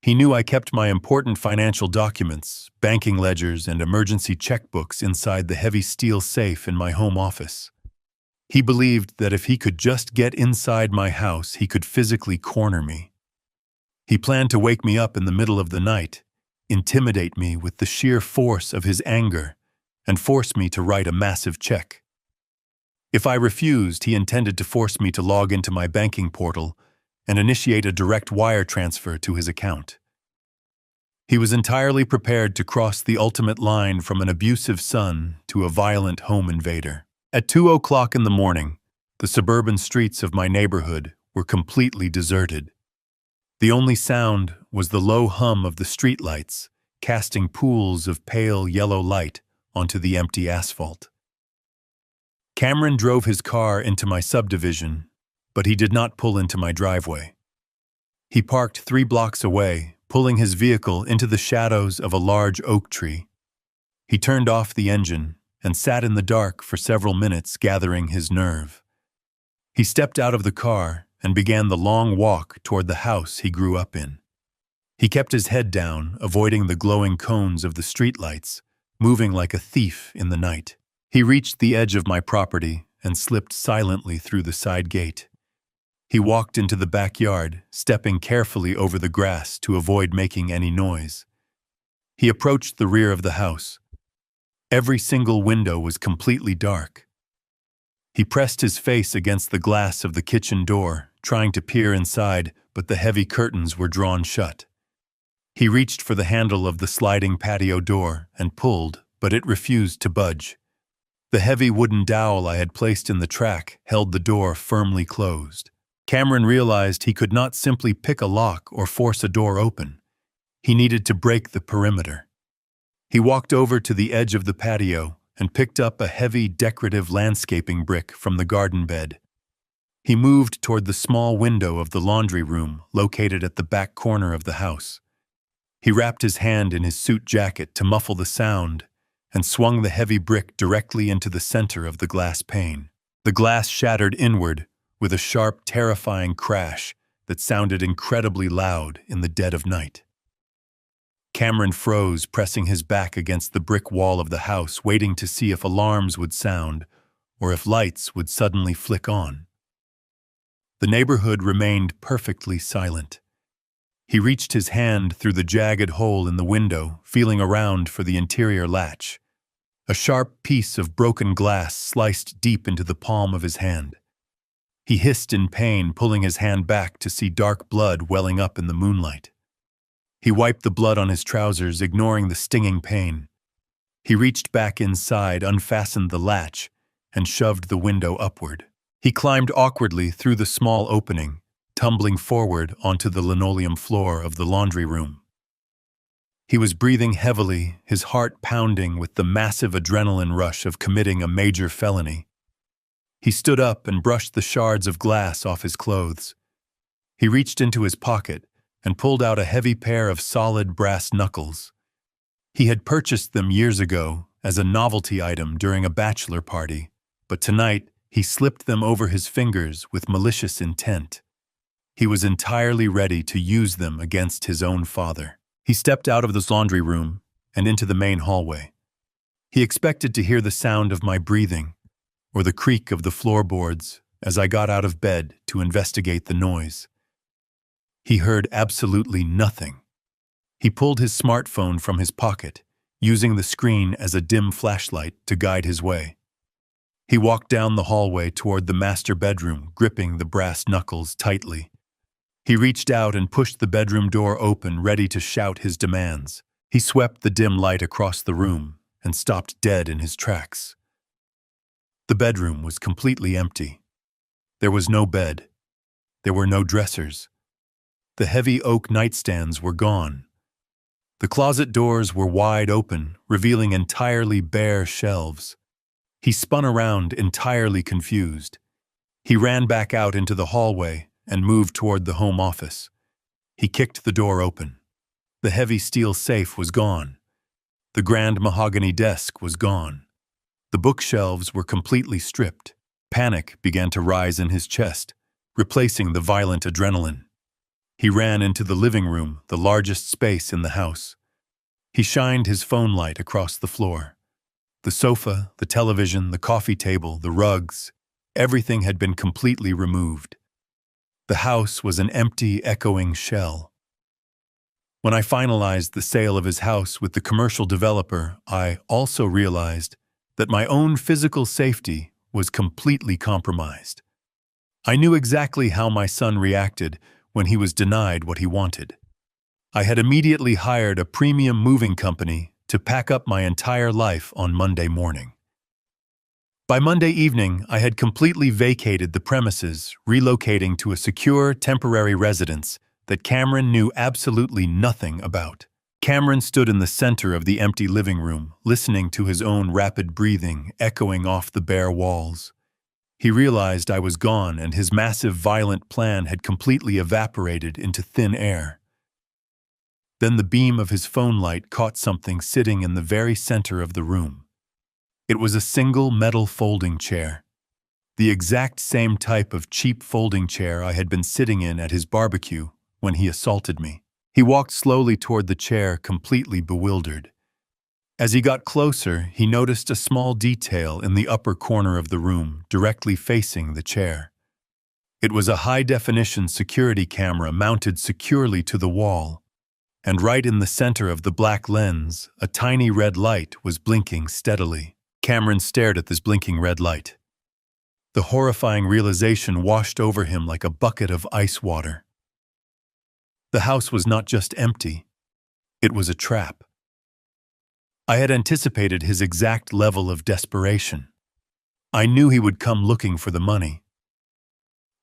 He knew I kept my important financial documents, banking ledgers, and emergency checkbooks inside the heavy steel safe in my home office. He believed that if he could just get inside my house, he could physically corner me. He planned to wake me up in the middle of the night, intimidate me with the sheer force of his anger, and force me to write a massive check. If I refused, he intended to force me to log into my banking portal and initiate a direct wire transfer to his account. He was entirely prepared to cross the ultimate line from an abusive son to a violent home invader. At 2 o'clock in the morning, the suburban streets of my neighborhood were completely deserted. The only sound was the low hum of the streetlights, casting pools of pale yellow light onto the empty asphalt. Cameron drove his car into my subdivision, but he did not pull into my driveway. He parked 3 blocks away, pulling his vehicle into the shadows of a large oak tree. He turned off the engine and sat in the dark for several minutes, gathering his nerve. He stepped out of the car and began the long walk toward the house he grew up in. He kept his head down, avoiding the glowing cones of the streetlights, moving like a thief in the night. He reached the edge of my property and slipped silently through the side gate. He walked into the backyard, stepping carefully over the grass to avoid making any noise. He approached the rear of the house. Every single window was completely dark. He pressed his face against the glass of the kitchen door, trying to peer inside, but the heavy curtains were drawn shut. He reached for the handle of the sliding patio door and pulled, but it refused to budge. The heavy wooden dowel I had placed in the track held the door firmly closed. Cameron realized he could not simply pick a lock or force a door open. He needed to break the perimeter. He walked over to the edge of the patio and picked up a heavy decorative landscaping brick from the garden bed. He moved toward the small window of the laundry room located at the back corner of the house. He wrapped his hand in his suit jacket to muffle the sound and swung the heavy brick directly into the center of the glass pane. The glass shattered inward with a sharp, terrifying crash that sounded incredibly loud in the dead of night. Cameron froze, pressing his back against the brick wall of the house, waiting to see if alarms would sound or if lights would suddenly flick on. The neighborhood remained perfectly silent. He reached his hand through the jagged hole in the window, feeling around for the interior latch. A sharp piece of broken glass sliced deep into the palm of his hand. He hissed in pain, pulling his hand back to see dark blood welling up in the moonlight. He wiped the blood on his trousers, ignoring the stinging pain. He reached back inside, unfastened the latch, and shoved the window upward. He climbed awkwardly through the small opening, tumbling forward onto the linoleum floor of the laundry room. He was breathing heavily, his heart pounding with the massive adrenaline rush of committing a major felony. He stood up and brushed the shards of glass off his clothes. He reached into his pocket and pulled out a heavy pair of solid brass knuckles. He had purchased them years ago as a novelty item during a bachelor party, but tonight he slipped them over his fingers with malicious intent. He was entirely ready to use them against his own father. He stepped out of the laundry room and into the main hallway. He expected to hear the sound of my breathing or the creak of the floorboards as I got out of bed to investigate the noise. He heard absolutely nothing. He pulled his smartphone from his pocket, using the screen as a dim flashlight to guide his way. He walked down the hallway toward the master bedroom, gripping the brass knuckles tightly. He reached out and pushed the bedroom door open, ready to shout his demands. He swept the dim light across the room and stopped dead in his tracks. The bedroom was completely empty. There was no bed. There were no dressers. The heavy oak nightstands were gone. The closet doors were wide open, revealing entirely bare shelves. He spun around, entirely confused. He ran back out into the hallway and moved toward the home office. He kicked the door open. The heavy steel safe was gone. The grand mahogany desk was gone. The bookshelves were completely stripped. Panic began to rise in his chest, replacing the violent adrenaline. He ran into the living room, the largest space in the house. He shined his phone light across the floor. The sofa, the television, the coffee table, the rugs, everything had been completely removed. The house was an empty, echoing shell. When I finalized the sale of his house with the commercial developer, I also realized that my own physical safety was completely compromised. I knew exactly how my son reacted when he was denied what he wanted. I had immediately hired a premium moving company to pack up my entire life on Monday morning. By Monday evening, I had completely vacated the premises, relocating to a secure, temporary residence that Cameron knew absolutely nothing about. Cameron stood in the center of the empty living room, listening to his own rapid breathing echoing off the bare walls. He realized I was gone and his massive, violent plan had completely evaporated into thin air. Then the beam of his phone light caught something sitting in the very center of the room. It was a single metal folding chair. The exact same type of cheap folding chair I had been sitting in at his barbecue when he assaulted me. He walked slowly toward the chair, completely bewildered. As he got closer, he noticed a small detail in the upper corner of the room, directly facing the chair. It was a high-definition security camera mounted securely to the wall, and right in the center of the black lens, a tiny red light was blinking steadily. Cameron stared at this blinking red light. The horrifying realization washed over him like a bucket of ice water. The house was not just empty, it was a trap. I had anticipated his exact level of desperation. I knew he would come looking for the money.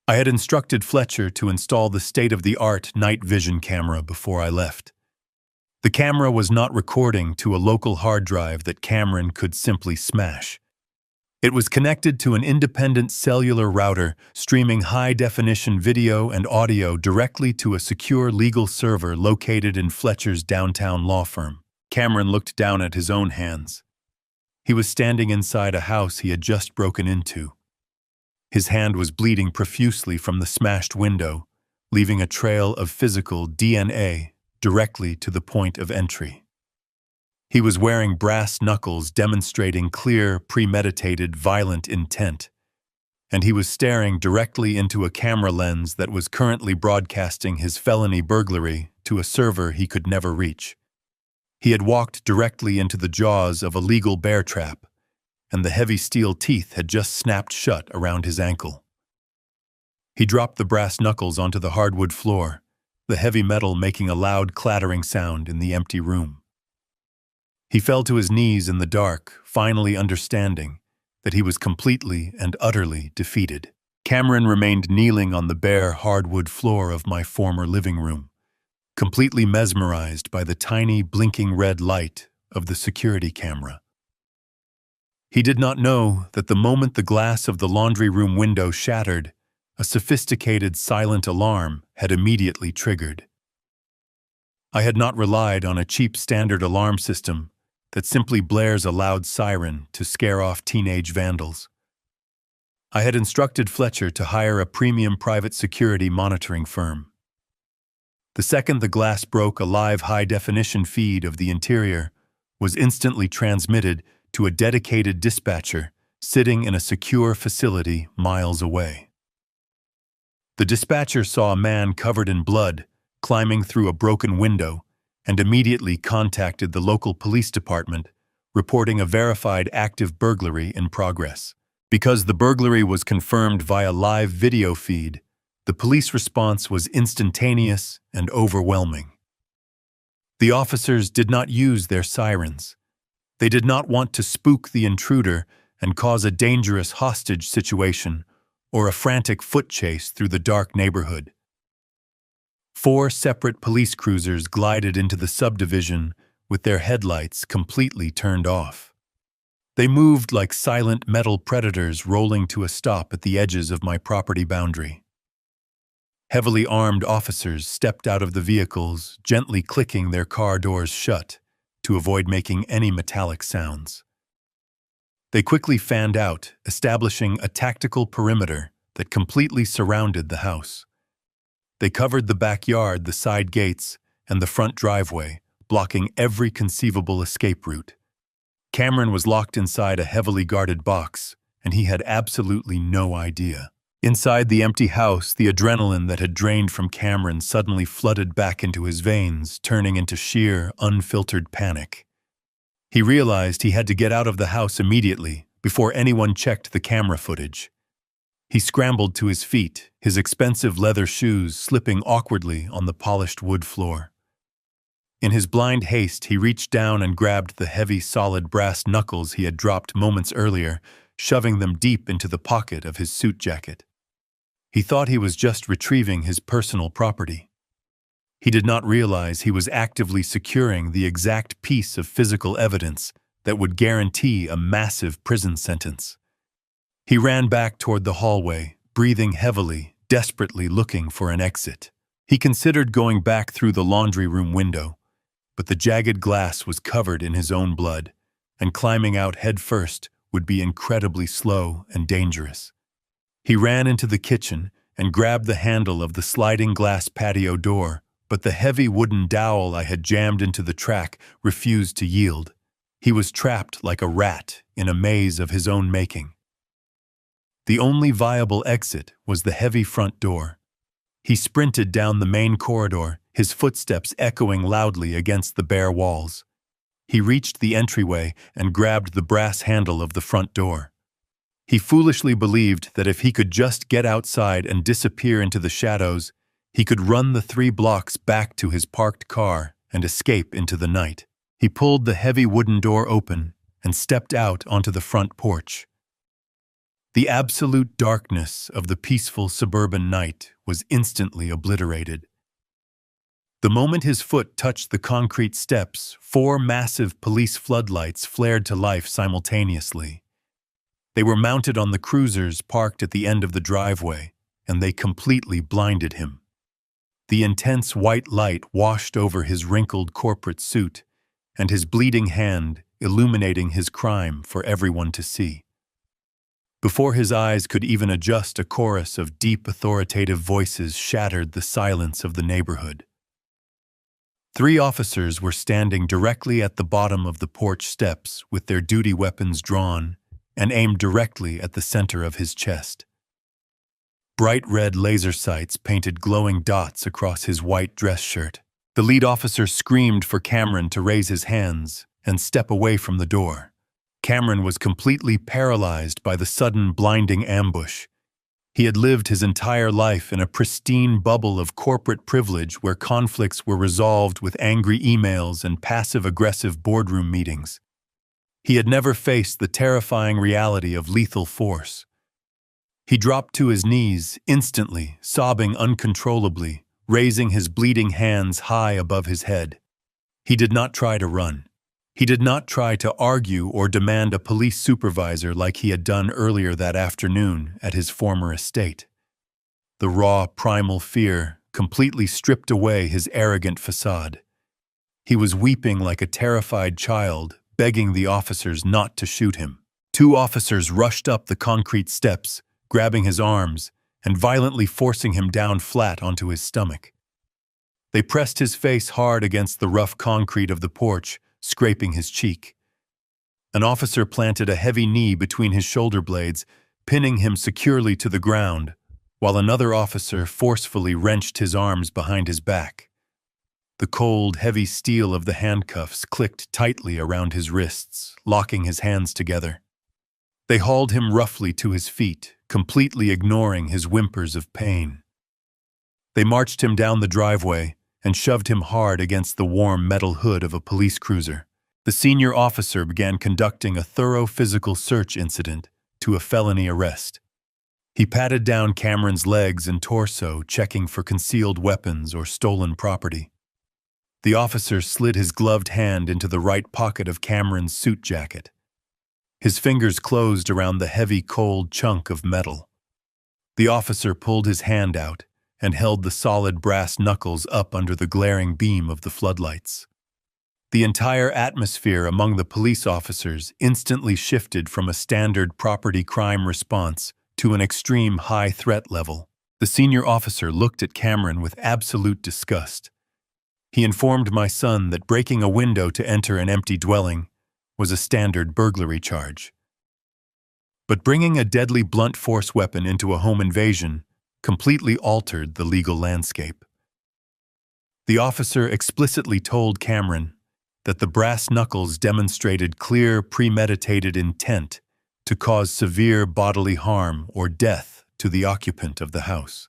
I had instructed Fletcher to install the state-of-the-art night vision camera before I left. The camera was not recording to a local hard drive that Cameron could simply smash. It was connected to an independent cellular router, streaming high-definition video and audio directly to a secure legal server located in Fletcher's downtown law firm. Cameron looked down at his own hands. He was standing inside a house he had just broken into. His hand was bleeding profusely from the smashed window, leaving a trail of physical DNA directly to the point of entry. He was wearing brass knuckles demonstrating clear, premeditated, violent intent, and he was staring directly into a camera lens that was currently broadcasting his felony burglary to a server he could never reach. He had walked directly into the jaws of a legal bear trap, and the heavy steel teeth had just snapped shut around his ankle. He dropped the brass knuckles onto the hardwood floor, the heavy metal making a loud clattering sound in the empty room. He fell to his knees in the dark, finally understanding that he was completely and utterly defeated. Cameron remained kneeling on the bare hardwood floor of my former living room, completely mesmerized by the tiny blinking red light of the security camera. He did not know that the moment the glass of the laundry room window shattered, a sophisticated silent alarm had immediately triggered. I had not relied on a cheap standard alarm system that simply blares a loud siren to scare off teenage vandals. I had instructed Fletcher to hire a premium private security monitoring firm. The second the glass broke, a live high-definition feed of the interior was instantly transmitted to a dedicated dispatcher sitting in a secure facility miles away. The dispatcher saw a man covered in blood climbing through a broken window and immediately contacted the local police department, reporting a verified active burglary in progress. Because the burglary was confirmed via live video feed, the police response was instantaneous and overwhelming. The officers did not use their sirens. They did not want to spook the intruder and cause a dangerous hostage situation or a frantic foot chase through the dark neighborhood. 4 separate police cruisers glided into the subdivision with their headlights completely turned off. They moved like silent metal predators rolling to a stop at the edges of my property boundary. Heavily armed officers stepped out of the vehicles, gently clicking their car doors shut to avoid making any metallic sounds. They quickly fanned out, establishing a tactical perimeter that completely surrounded the house. They covered the backyard, the side gates, and the front driveway, blocking every conceivable escape route. Cameron was locked inside a heavily guarded box, and he had absolutely no idea. Inside the empty house, the adrenaline that had drained from Cameron suddenly flooded back into his veins, turning into sheer, unfiltered panic. He realized he had to get out of the house immediately, before anyone checked the camera footage. He scrambled to his feet, his expensive leather shoes slipping awkwardly on the polished wood floor. In his blind haste, he reached down and grabbed the heavy, solid brass knuckles he had dropped moments earlier, shoving them deep into the pocket of his suit jacket. He thought he was just retrieving his personal property. He did not realize he was actively securing the exact piece of physical evidence that would guarantee a massive prison sentence. He ran back toward the hallway, breathing heavily, desperately looking for an exit. He considered going back through the laundry room window, but the jagged glass was covered in his own blood, and climbing out headfirst would be incredibly slow and dangerous. He ran into the kitchen and grabbed the handle of the sliding glass patio door, but the heavy wooden dowel I had jammed into the track refused to yield. He was trapped like a rat in a maze of his own making. The only viable exit was the heavy front door. He sprinted down the main corridor, his footsteps echoing loudly against the bare walls. He reached the entryway and grabbed the brass handle of the front door. He foolishly believed that if he could just get outside and disappear into the shadows, he could run the 3 blocks back to his parked car and escape into the night. He pulled the heavy wooden door open and stepped out onto the front porch. The absolute darkness of the peaceful suburban night was instantly obliterated. The moment his foot touched the concrete steps, 4 massive police floodlights flared to life simultaneously. They were mounted on the cruisers parked at the end of the driveway, and they completely blinded him. The intense white light washed over his wrinkled corporate suit, and his bleeding hand illuminating his crime for everyone to see. Before his eyes could even adjust, a chorus of deep, authoritative voices shattered the silence of the neighborhood. 3 officers were standing directly at the bottom of the porch steps with their duty weapons drawn and aimed directly at the center of his chest. Bright red laser sights painted glowing dots across his white dress shirt. The lead officer screamed for Cameron to raise his hands and step away from the door. Cameron was completely paralyzed by the sudden blinding ambush. He had lived his entire life in a pristine bubble of corporate privilege where conflicts were resolved with angry emails and passive-aggressive boardroom meetings. He had never faced the terrifying reality of lethal force. He dropped to his knees instantly, sobbing uncontrollably, raising his bleeding hands high above his head. He did not try to run. He did not try to argue or demand a police supervisor like he had done earlier that afternoon at his former estate. The raw, primal fear completely stripped away his arrogant facade. He was weeping like a terrified child, begging the officers not to shoot him. 2 officers rushed up the concrete steps, grabbing his arms and violently forcing him down flat onto his stomach. They pressed his face hard against the rough concrete of the porch, scraping his cheek. An officer planted a heavy knee between his shoulder blades, pinning him securely to the ground, while another officer forcefully wrenched his arms behind his back. The cold, heavy steel of the handcuffs clicked tightly around his wrists, locking his hands together. They hauled him roughly to his feet, completely ignoring his whimpers of pain. They marched him down the driveway and shoved him hard against the warm metal hood of a police cruiser. The senior officer began conducting a thorough physical search incident to a felony arrest. He patted down Cameron's legs and torso, checking for concealed weapons or stolen property. The officer slid his gloved hand into the right pocket of Cameron's suit jacket. His fingers closed around the heavy, cold chunk of metal. The officer pulled his hand out and held the solid brass knuckles up under the glaring beam of the floodlights. The entire atmosphere among the police officers instantly shifted from a standard property crime response to an extreme high threat level. The senior officer looked at Cameron with absolute disgust. He informed my son that breaking a window to enter an empty dwelling was a standard burglary charge. But bringing a deadly blunt force weapon into a home invasion completely altered the legal landscape. The officer explicitly told Cameron that the brass knuckles demonstrated clear, premeditated intent to cause severe bodily harm or death to the occupant of the house.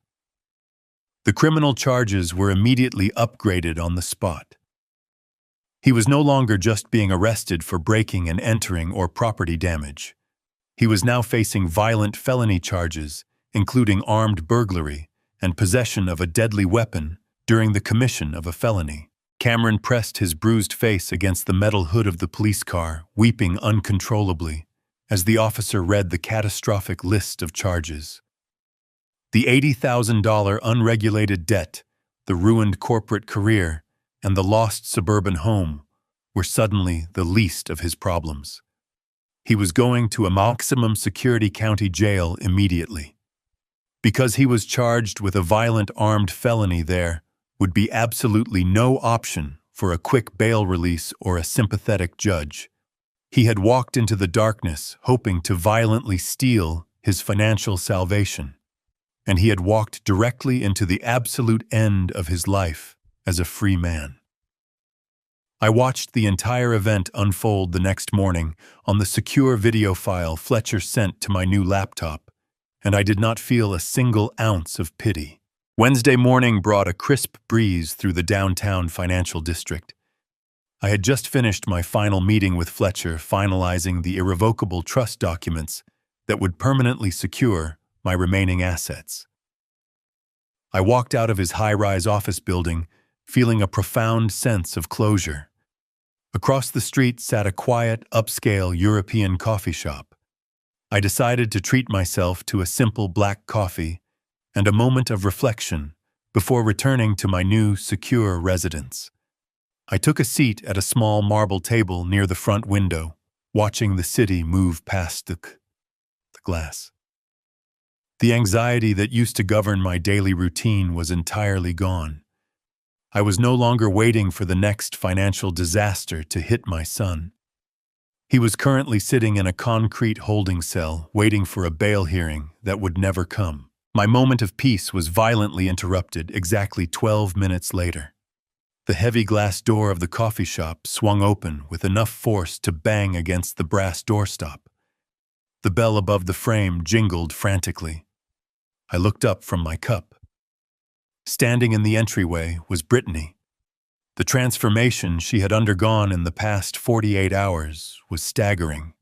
The criminal charges were immediately upgraded on the spot. He was no longer just being arrested for breaking and entering or property damage. He was now facing violent felony charges, including armed burglary and possession of a deadly weapon during the commission of a felony. Cameron pressed his bruised face against the metal hood of the police car, weeping uncontrollably, as the officer read the catastrophic list of charges. The $80,000 unregulated debt, the ruined corporate career, and the lost suburban home were suddenly the least of his problems. He was going to a maximum security county jail immediately. Because he was charged with a violent armed felony, there would be absolutely no option for a quick bail release or a sympathetic judge. He had walked into the darkness hoping to violently steal his financial salvation, and he had walked directly into the absolute end of his life as a free man. I watched the entire event unfold the next morning on the secure video file Fletcher sent to my new laptop, and I did not feel a single ounce of pity. Wednesday morning brought a crisp breeze through the downtown financial district. I had just finished my final meeting with Fletcher, finalizing the irrevocable trust documents that would permanently secure my remaining assets. I walked out of his high-rise office building, feeling a profound sense of closure. Across the street sat a quiet, upscale European coffee shop. I decided to treat myself to a simple black coffee and a moment of reflection before returning to my new, secure residence. I took a seat at a small marble table near the front window, watching the city move past the glass. The anxiety that used to govern my daily routine was entirely gone. I was no longer waiting for the next financial disaster to hit my son. He was currently sitting in a concrete holding cell, waiting for a bail hearing that would never come. My moment of peace was violently interrupted exactly 12 minutes later. The heavy glass door of the coffee shop swung open with enough force to bang against the brass doorstop. The bell above the frame jingled frantically. I looked up from my cup. Standing in the entryway was Brittany. The transformation she had undergone in the past 48 hours was staggering.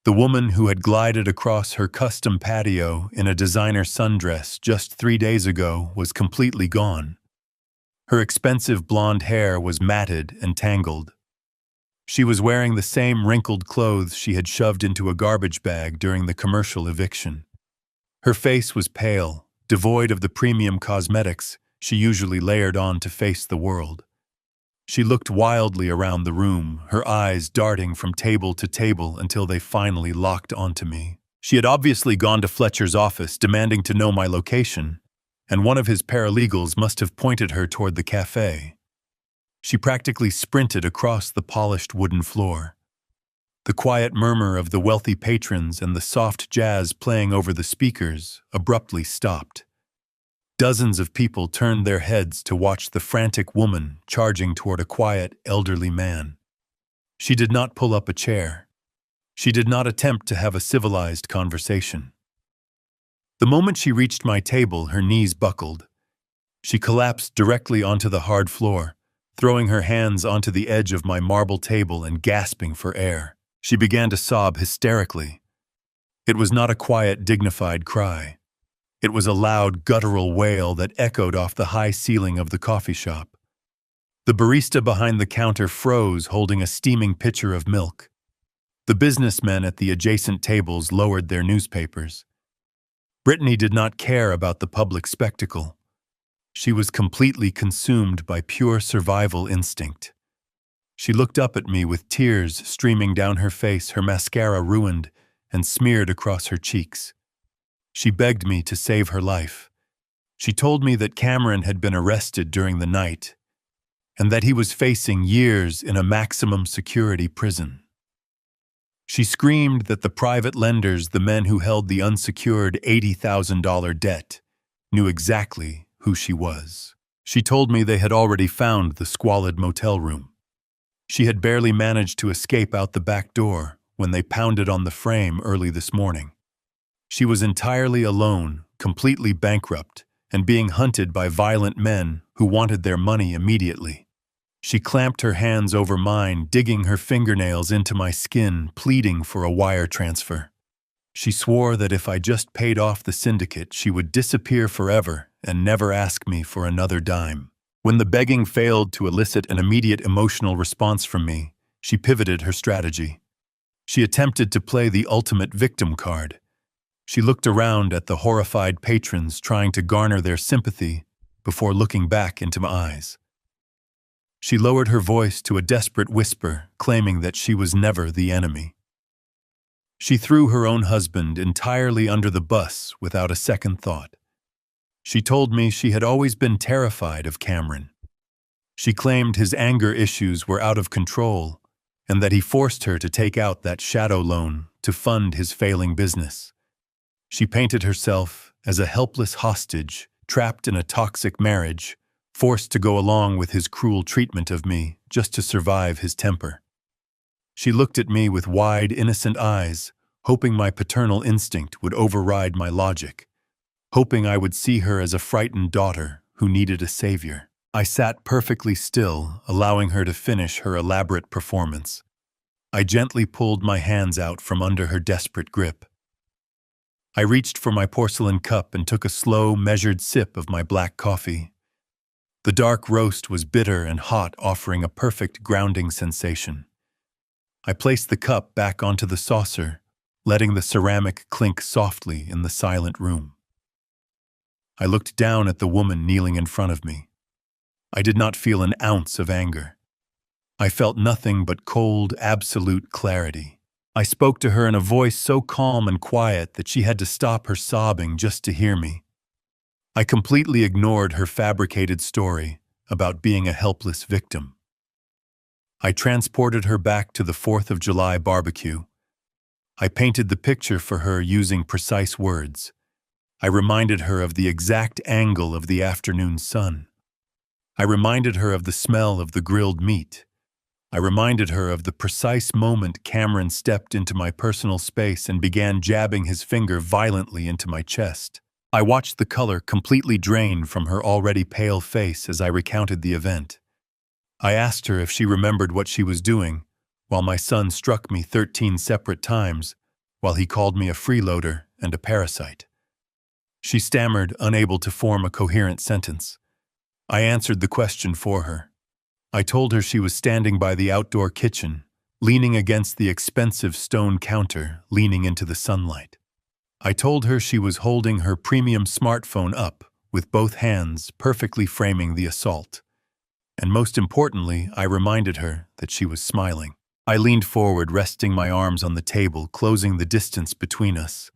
The woman who had glided across her custom patio in a designer sundress just 3 days ago was completely gone. Her expensive blonde hair was matted and tangled. She was wearing the same wrinkled clothes she had shoved into a garbage bag during the commercial eviction. Her face was pale, devoid of the premium cosmetics she usually layered on to face the world. She looked wildly around the room, her eyes darting from table to table until they finally locked onto me. She had obviously gone to Fletcher's office demanding to know my location, and one of his paralegals must have pointed her toward the cafe. She practically sprinted across the polished wooden floor. The quiet murmur of the wealthy patrons and the soft jazz playing over the speakers abruptly stopped. Dozens of people turned their heads to watch the frantic woman charging toward a quiet, elderly man. She did not pull up a chair. She did not attempt to have a civilized conversation. The moment she reached my table, her knees buckled. She collapsed directly onto the hard floor, throwing her hands onto the edge of my marble table and gasping for air. She began to sob hysterically. It was not a quiet, dignified cry. It was a loud, guttural wail that echoed off the high ceiling of the coffee shop. The barista behind the counter froze, holding a steaming pitcher of milk. The businessmen at the adjacent tables lowered their newspapers. Brittany did not care about the public spectacle. She was completely consumed by pure survival instinct. She looked up at me with tears streaming down her face, her mascara ruined and smeared across her cheeks. She begged me to save her life. She told me that Cameron had been arrested during the night and that he was facing years in a maximum security prison. She screamed that the private lenders, the men who held the unsecured $80,000 debt, knew exactly who she was. She told me they had already found the squalid motel room. She had barely managed to escape out the back door when they pounded on the frame early this morning. She was entirely alone, completely bankrupt, and being hunted by violent men who wanted their money immediately. She clamped her hands over mine, digging her fingernails into my skin, pleading for a wire transfer. She swore that if I just paid off the syndicate, she would disappear forever and never ask me for another dime. When the begging failed to elicit an immediate emotional response from me, she pivoted her strategy. She attempted to play the ultimate victim card. She looked around at the horrified patrons trying to garner their sympathy before looking back into my eyes. She lowered her voice to a desperate whisper, claiming that she was never the enemy. She threw her own husband entirely under the bus without a second thought. She told me she had always been terrified of Cameron. She claimed his anger issues were out of control and that he forced her to take out that shadow loan to fund his failing business. She painted herself as a helpless hostage trapped in a toxic marriage, forced to go along with his cruel treatment of me just to survive his temper. She looked at me with wide, innocent eyes, hoping my paternal instinct would override my logic, hoping I would see her as a frightened daughter who needed a savior. I sat perfectly still, allowing her to finish her elaborate performance. I gently pulled my hands out from under her desperate grip. I reached for my porcelain cup and took a slow, measured sip of my black coffee. The dark roast was bitter and hot, offering a perfect grounding sensation. I placed the cup back onto the saucer, letting the ceramic clink softly in the silent room. I looked down at the woman kneeling in front of me. I did not feel an ounce of anger. I felt nothing but cold, absolute clarity. I spoke to her in a voice so calm and quiet that she had to stop her sobbing just to hear me. I completely ignored her fabricated story about being a helpless victim. I transported her back to the 4th of July barbecue. I painted the picture for her using precise words. I reminded her of the exact angle of the afternoon sun. I reminded her of the smell of the grilled meat. I reminded her of the precise moment Cameron stepped into my personal space and began jabbing his finger violently into my chest. I watched the color completely drain from her already pale face as I recounted the event. I asked her if she remembered what she was doing, while my son struck me 13 separate times, while he called me a freeloader and a parasite. She stammered, unable to form a coherent sentence. I answered the question for her. I told her she was standing by the outdoor kitchen, leaning against the expensive stone counter, leaning into the sunlight. I told her she was holding her premium smartphone up, with both hands perfectly framing the assault. And most importantly, I reminded her that she was smiling. I leaned forward, resting my arms on the table, closing the distance between us.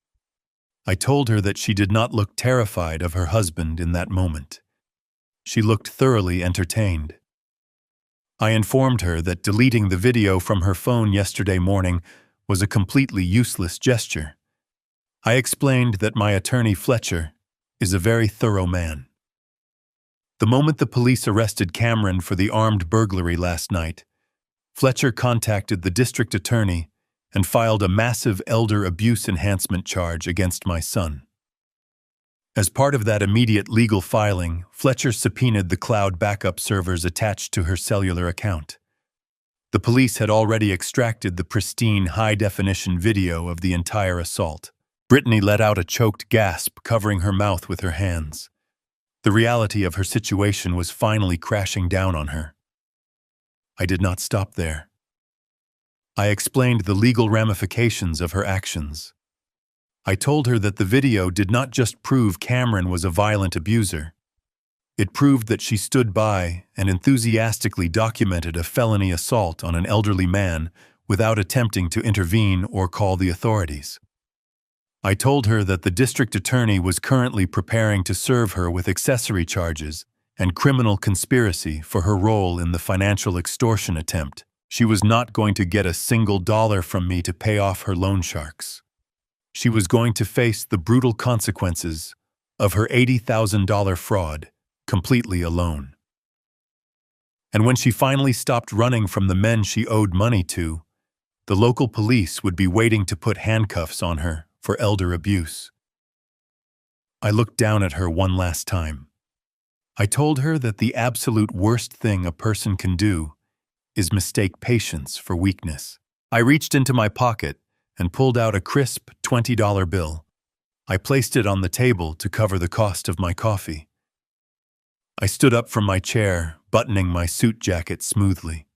I told her that she did not look terrified of her husband in that moment. She looked thoroughly entertained. I informed her that deleting the video from her phone yesterday morning was a completely useless gesture. I explained that my attorney, Fletcher, is a very thorough man. The moment the police arrested Cameron for the armed burglary last night, Fletcher contacted the district attorney and filed a massive elder abuse enhancement charge against my son. As part of that immediate legal filing, Fletcher subpoenaed the cloud backup servers attached to her cellular account. The police had already extracted the pristine, high-definition video of the entire assault. Brittany let out a choked gasp, covering her mouth with her hands. The reality of her situation was finally crashing down on her. I did not stop there. I explained the legal ramifications of her actions. I told her that the video did not just prove Cameron was a violent abuser. It proved that she stood by and enthusiastically documented a felony assault on an elderly man without attempting to intervene or call the authorities. I told her that the district attorney was currently preparing to serve her with accessory charges and criminal conspiracy for her role in the financial extortion attempt. She was not going to get a single dollar from me to pay off her loan sharks. She was going to face the brutal consequences of her $80,000 fraud completely alone. And when she finally stopped running from the men she owed money to, the local police would be waiting to put handcuffs on her for elder abuse. I looked down at her one last time. I told her that the absolute worst thing a person can do is mistake patience for weakness. I reached into my pocket and pulled out a crisp $20 bill. I placed it on the table to cover the cost of my coffee. I stood up from my chair, buttoning my suit jacket smoothly.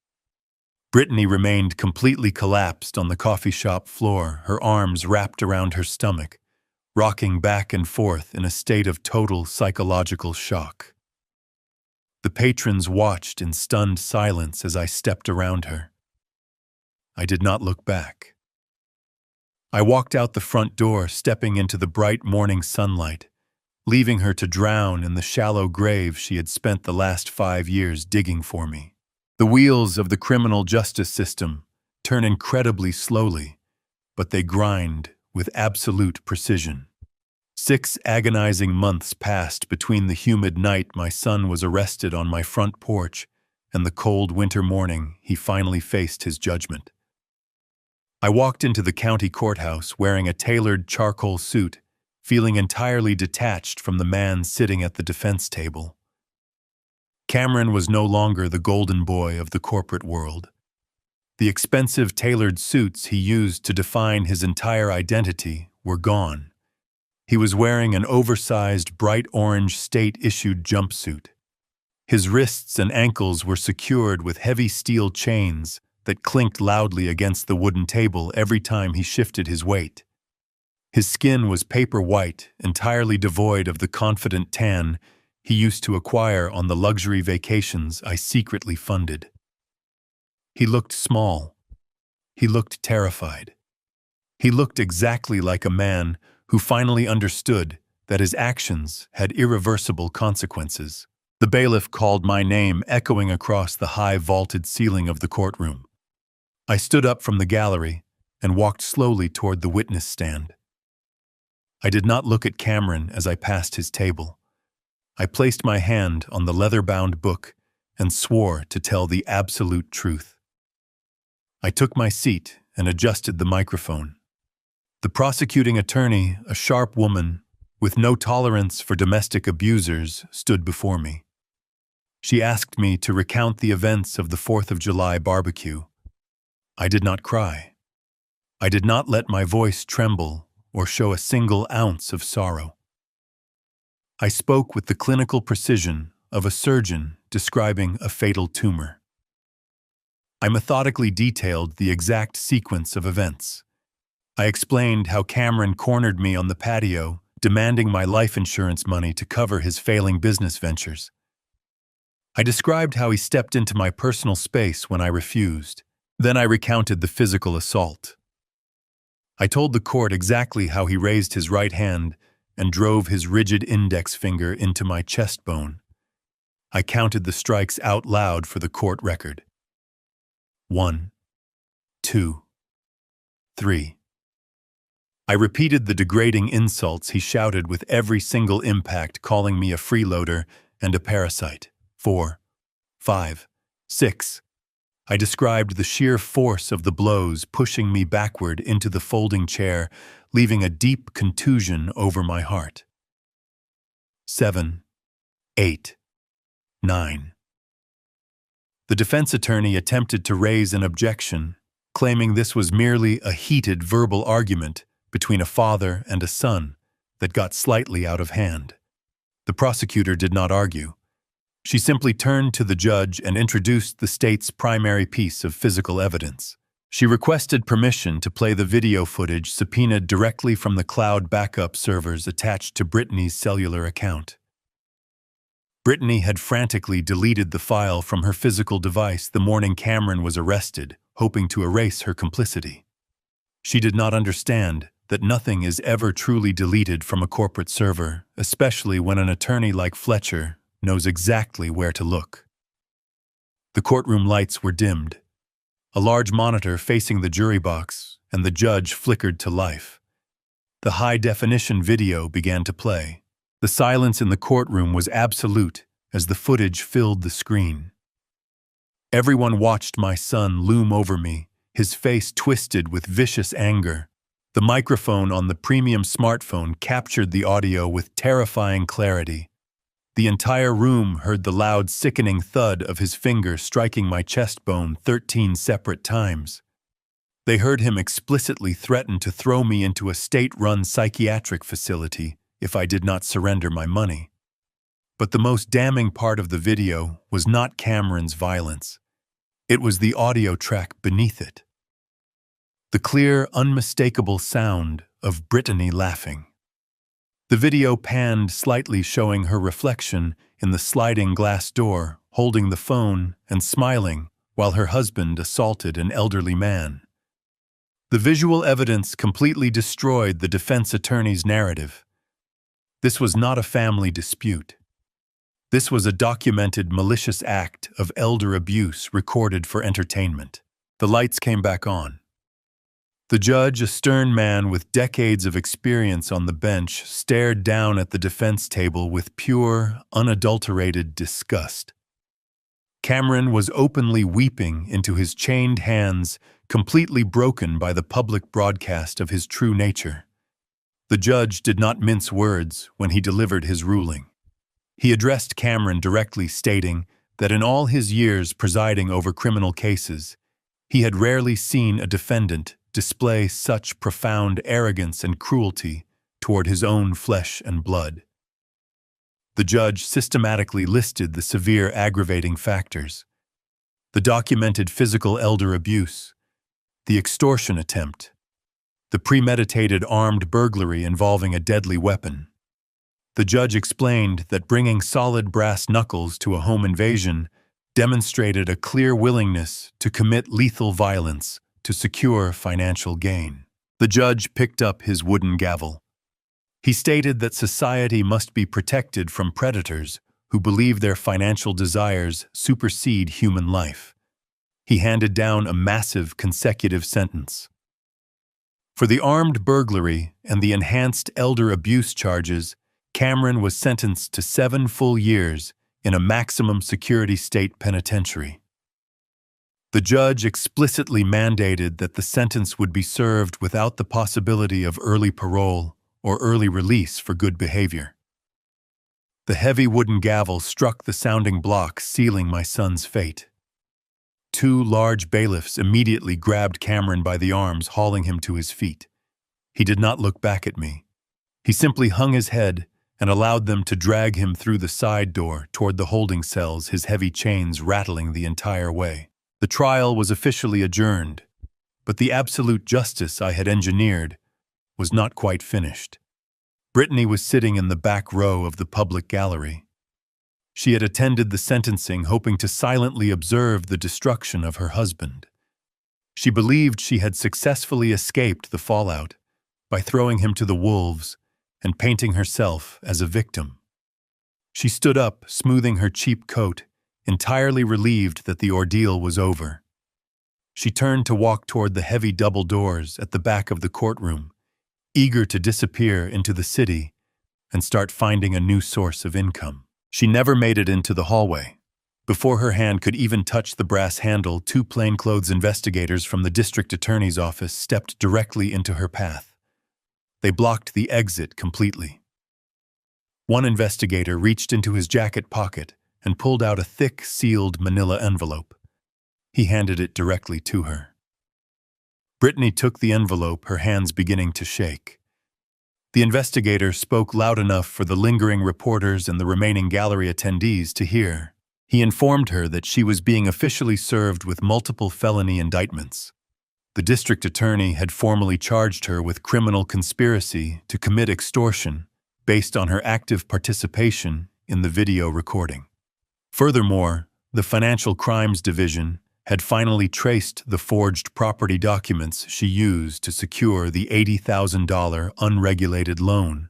Brittany remained completely collapsed on the coffee shop floor, her arms wrapped around her stomach, rocking back and forth in a state of total psychological shock. The patrons watched in stunned silence as I stepped around her. I did not look back. I walked out the front door, stepping into the bright morning sunlight, leaving her to drown in the shallow grave she had spent the last 5 years digging for me. The wheels of the criminal justice system turn incredibly slowly, but they grind with absolute precision. 6 agonizing months passed between the humid night my son was arrested on my front porch and the cold winter morning he finally faced his judgment. I walked into the county courthouse wearing a tailored charcoal suit, feeling entirely detached from the man sitting at the defense table. Cameron was no longer the golden boy of the corporate world. The expensive tailored suits he used to define his entire identity were gone. He was wearing an oversized, bright orange state-issued jumpsuit. His wrists and ankles were secured with heavy steel chains that clinked loudly against the wooden table every time he shifted his weight. His skin was paper white, entirely devoid of the confident tan he used to acquire on the luxury vacations I secretly funded. He looked small. He looked terrified. He looked exactly like a man who finally understood that his actions had irreversible consequences. The bailiff called my name, echoing across the high vaulted ceiling of the courtroom. I stood up from the gallery and walked slowly toward the witness stand. I did not look at Cameron as I passed his table. I placed my hand on the leather-bound book and swore to tell the absolute truth. I took my seat and adjusted the microphone. The prosecuting attorney, a sharp woman with no tolerance for domestic abusers, stood before me. She asked me to recount the events of the 4th of July barbecue. I did not cry. I did not let my voice tremble or show a single ounce of sorrow. I spoke with the clinical precision of a surgeon describing a fatal tumor. I methodically detailed the exact sequence of events. I explained how Cameron cornered me on the patio, demanding my life insurance money to cover his failing business ventures. I described how he stepped into my personal space when I refused. Then I recounted the physical assault. I told the court exactly how he raised his right hand and drove his rigid index finger into my chest bone. I counted the strikes out loud for the court record. 1, 2, 3. I repeated the degrading insults he shouted with every single impact, calling me a freeloader and a parasite. 4, 5, 6. I described the sheer force of the blows pushing me backward into the folding chair, leaving a deep contusion over my heart. 7, 8, 9. The defense attorney attempted to raise an objection, claiming this was merely a heated verbal argument between a father and a son that got slightly out of hand. The prosecutor did not argue. She simply turned to the judge and introduced the state's primary piece of physical evidence. She requested permission to play the video footage subpoenaed directly from the cloud backup servers attached to Brittany's cellular account. Brittany had frantically deleted the file from her physical device the morning Cameron was arrested, hoping to erase her complicity. She did not understand that nothing is ever truly deleted from a corporate server, especially when an attorney like Fletcher knows exactly where to look. The courtroom lights were dimmed. A large monitor facing the jury box and the judge flickered to life. The high-definition video began to play. The silence in the courtroom was absolute as the footage filled the screen. Everyone watched my son loom over me, his face twisted with vicious anger. The microphone on the premium smartphone captured the audio with terrifying clarity. The entire room heard the loud, sickening thud of his finger striking my chest bone 13 separate times. They heard him explicitly threaten to throw me into a state-run psychiatric facility if I did not surrender my money. But the most damning part of the video was not Cameron's violence. It was the audio track beneath it. The clear, unmistakable sound of Brittany laughing. The video panned slightly, showing her reflection in the sliding glass door, holding the phone and smiling while her husband assaulted an elderly man. The visual evidence completely destroyed the defense attorney's narrative. This was not a family dispute. This was a documented malicious act of elder abuse recorded for entertainment. The lights came back on. The judge, a stern man with decades of experience on the bench, stared down at the defense table with pure, unadulterated disgust. Cameron was openly weeping into his chained hands, completely broken by the public broadcast of his true nature. The judge did not mince words when he delivered his ruling. He addressed Cameron directly, stating that in all his years presiding over criminal cases, he had rarely seen a defendant display such profound arrogance and cruelty toward his own flesh and blood. The judge systematically listed the severe aggravating factors: the documented physical elder abuse, the extortion attempt, the premeditated armed burglary involving a deadly weapon. The judge explained that bringing solid brass knuckles to a home invasion demonstrated a clear willingness to commit lethal violence to secure financial gain. The judge picked up his wooden gavel. He stated that society must be protected from predators who believe their financial desires supersede human life. He handed down a massive consecutive sentence. For the armed burglary and the enhanced elder abuse charges, Cameron was sentenced to 7 full years in a maximum security state penitentiary. The judge explicitly mandated that the sentence would be served without the possibility of early parole or early release for good behavior. The heavy wooden gavel struck the sounding block, sealing my son's fate. 2 large bailiffs immediately grabbed Cameron by the arms, hauling him to his feet. He did not look back at me. He simply hung his head and allowed them to drag him through the side door toward the holding cells, his heavy chains rattling the entire way. The trial was officially adjourned, but the absolute justice I had engineered was not quite finished. Brittany was sitting in the back row of the public gallery. She had attended the sentencing, hoping to silently observe the destruction of her husband. She believed she had successfully escaped the fallout by throwing him to the wolves and painting herself as a victim. She stood up, smoothing her cheap coat, entirely relieved that the ordeal was over. She turned to walk toward the heavy double doors at the back of the courtroom, eager to disappear into the city and start finding a new source of income. She never made it into the hallway. Before her hand could even touch the brass handle, 2 plainclothes investigators from the district attorney's office stepped directly into her path. They blocked the exit completely. One investigator reached into his jacket pocket and pulled out a thick, sealed manila envelope. He handed it directly to her. Brittany took the envelope, her hands beginning to shake. The investigator spoke loud enough for the lingering reporters and the remaining gallery attendees to hear. He informed her that she was being officially served with multiple felony indictments. The district attorney had formally charged her with criminal conspiracy to commit extortion based on her active participation in the video recording. Furthermore, the Financial Crimes Division had finally traced the forged property documents she used to secure the $80,000 unregulated loan.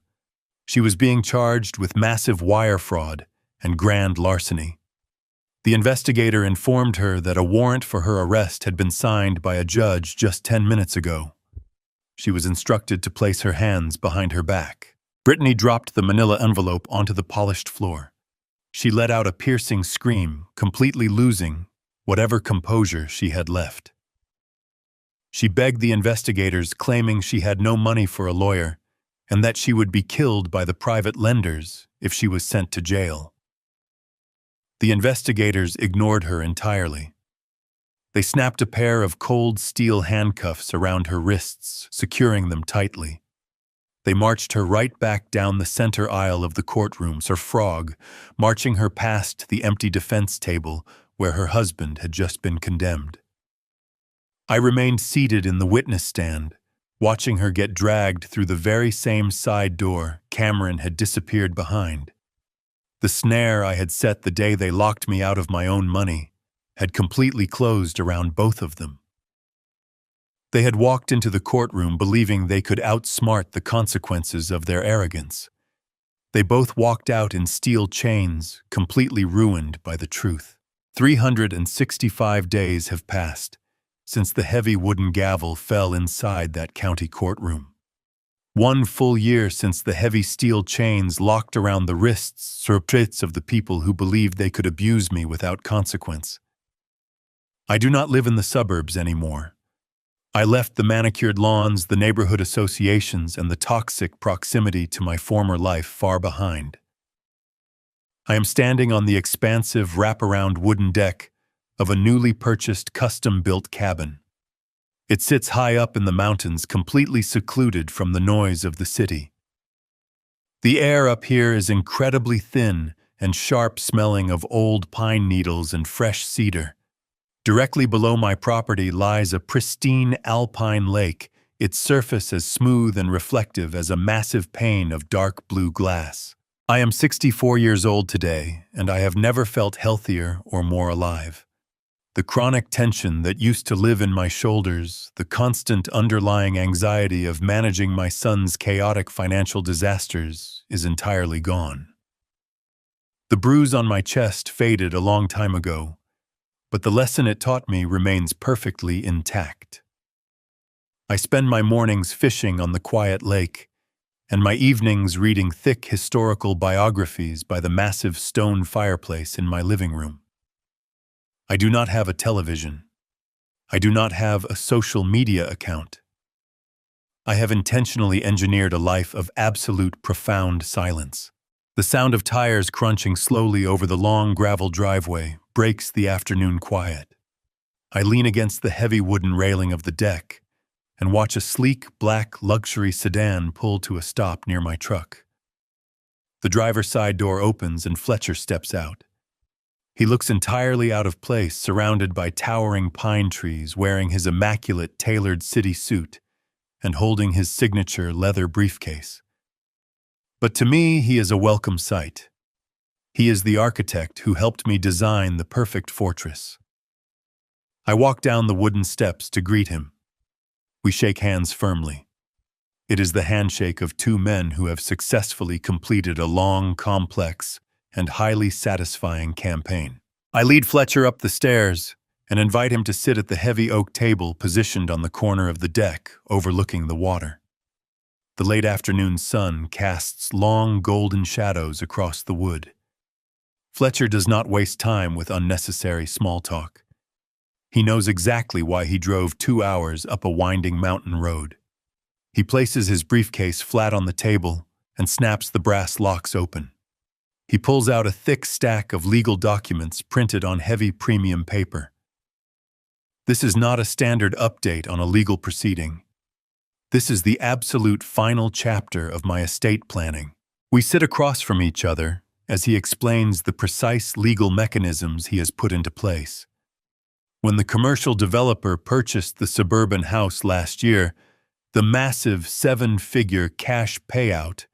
She was being charged with massive wire fraud and grand larceny. The investigator informed her that a warrant for her arrest had been signed by a judge just 10 minutes ago. She was instructed to place her hands behind her back. Brittany dropped the manila envelope onto the polished floor. She let out a piercing scream, completely losing whatever composure she had left. She begged the investigators, claiming she had no money for a lawyer and that she would be killed by the private lenders if she was sent to jail. The investigators ignored her entirely. They snapped a pair of cold steel handcuffs around her wrists, securing them tightly. They marched her right back down the center aisle of the courtroom, Sir Frog, marching her past the empty defense table where her husband had just been condemned. I remained seated in the witness stand, watching her get dragged through the very same side door Cameron had disappeared behind. The snare I had set the day they locked me out of my own money had completely closed around both of them. They had walked into the courtroom believing they could outsmart the consequences of their arrogance. They both walked out in steel chains, completely ruined by the truth. 365 days have passed since the heavy wooden gavel fell inside that county courtroom. 1 full year since the heavy steel chains locked around the wrists, surpits of the people who believed they could abuse me without consequence. I do not live in the suburbs anymore. I left the manicured lawns, the neighborhood associations, and the toxic proximity to my former life far behind. I am standing on the expansive wraparound wooden deck of a newly purchased custom-built cabin. It sits high up in the mountains, completely secluded from the noise of the city. The air up here is incredibly thin and sharp, smelling of old pine needles and fresh cedar. Directly below my property lies a pristine alpine lake, its surface as smooth and reflective as a massive pane of dark blue glass. I am 64 years old today, and I have never felt healthier or more alive. The chronic tension that used to live in my shoulders, the constant underlying anxiety of managing my son's chaotic financial disasters, is entirely gone. The bruise on my chest faded a long time ago, but the lesson it taught me remains perfectly intact. I spend my mornings fishing on the quiet lake, and my evenings reading thick historical biographies by the massive stone fireplace in my living room. I do not have a television. I do not have a social media account. I have intentionally engineered a life of absolute profound silence. The sound of tires crunching slowly over the long gravel driveway breaks the afternoon quiet. I lean against the heavy wooden railing of the deck and watch a sleek black luxury sedan pull to a stop near my truck. The driver's side door opens and Fletcher steps out. He looks entirely out of place, surrounded by towering pine trees, wearing his immaculate tailored city suit and holding his signature leather briefcase. But to me, he is a welcome sight. He is the architect who helped me design the perfect fortress. I walk down the wooden steps to greet him. We shake hands firmly. It is the handshake of two men who have successfully completed a long, complex, and highly satisfying campaign. I lead Fletcher up the stairs and invite him to sit at the heavy oak table positioned on the corner of the deck overlooking the water. The late afternoon sun casts long golden shadows across the wood. Fletcher does not waste time with unnecessary small talk. He knows exactly why he drove 2 hours up a winding mountain road. He places his briefcase flat on the table and snaps the brass locks open. He pulls out a thick stack of legal documents printed on heavy premium paper. This is not a standard update on a legal proceeding. This is the absolute final chapter of my estate planning. We sit across from each other as he explains the precise legal mechanisms he has put into place. When the commercial developer purchased the suburban house last year, the massive 7-figure cash payout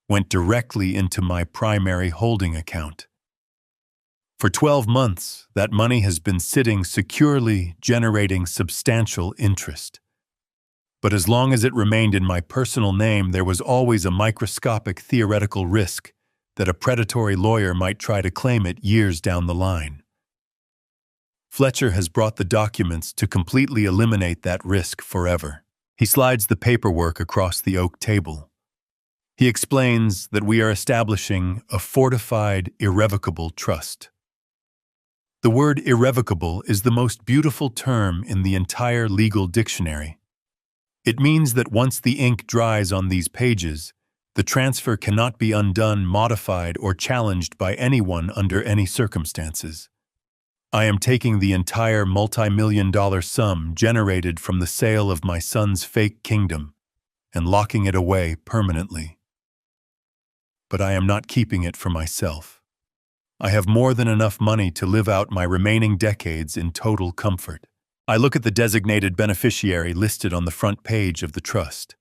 went directly into my primary holding account. For 12 months, that money has been sitting securely, generating substantial interest. But as long as it remained in my personal name, there was always a microscopic theoretical risk that a predatory lawyer might try to claim it years down the line. Fletcher has brought the documents to completely eliminate that risk forever. He slides the paperwork across the oak table. He explains that we are establishing a fortified, irrevocable trust. The word irrevocable is the most beautiful term in the entire legal dictionary. It means that once the ink dries on these pages, the transfer cannot be undone, modified, or challenged by anyone under any circumstances. I am taking the entire multi-million-dollar sum generated from the sale of my son's fake kingdom and locking it away permanently. But I am not keeping it for myself. I have more than enough money to live out my remaining decades in total comfort. I look at the designated beneficiary listed on the front page of the trust.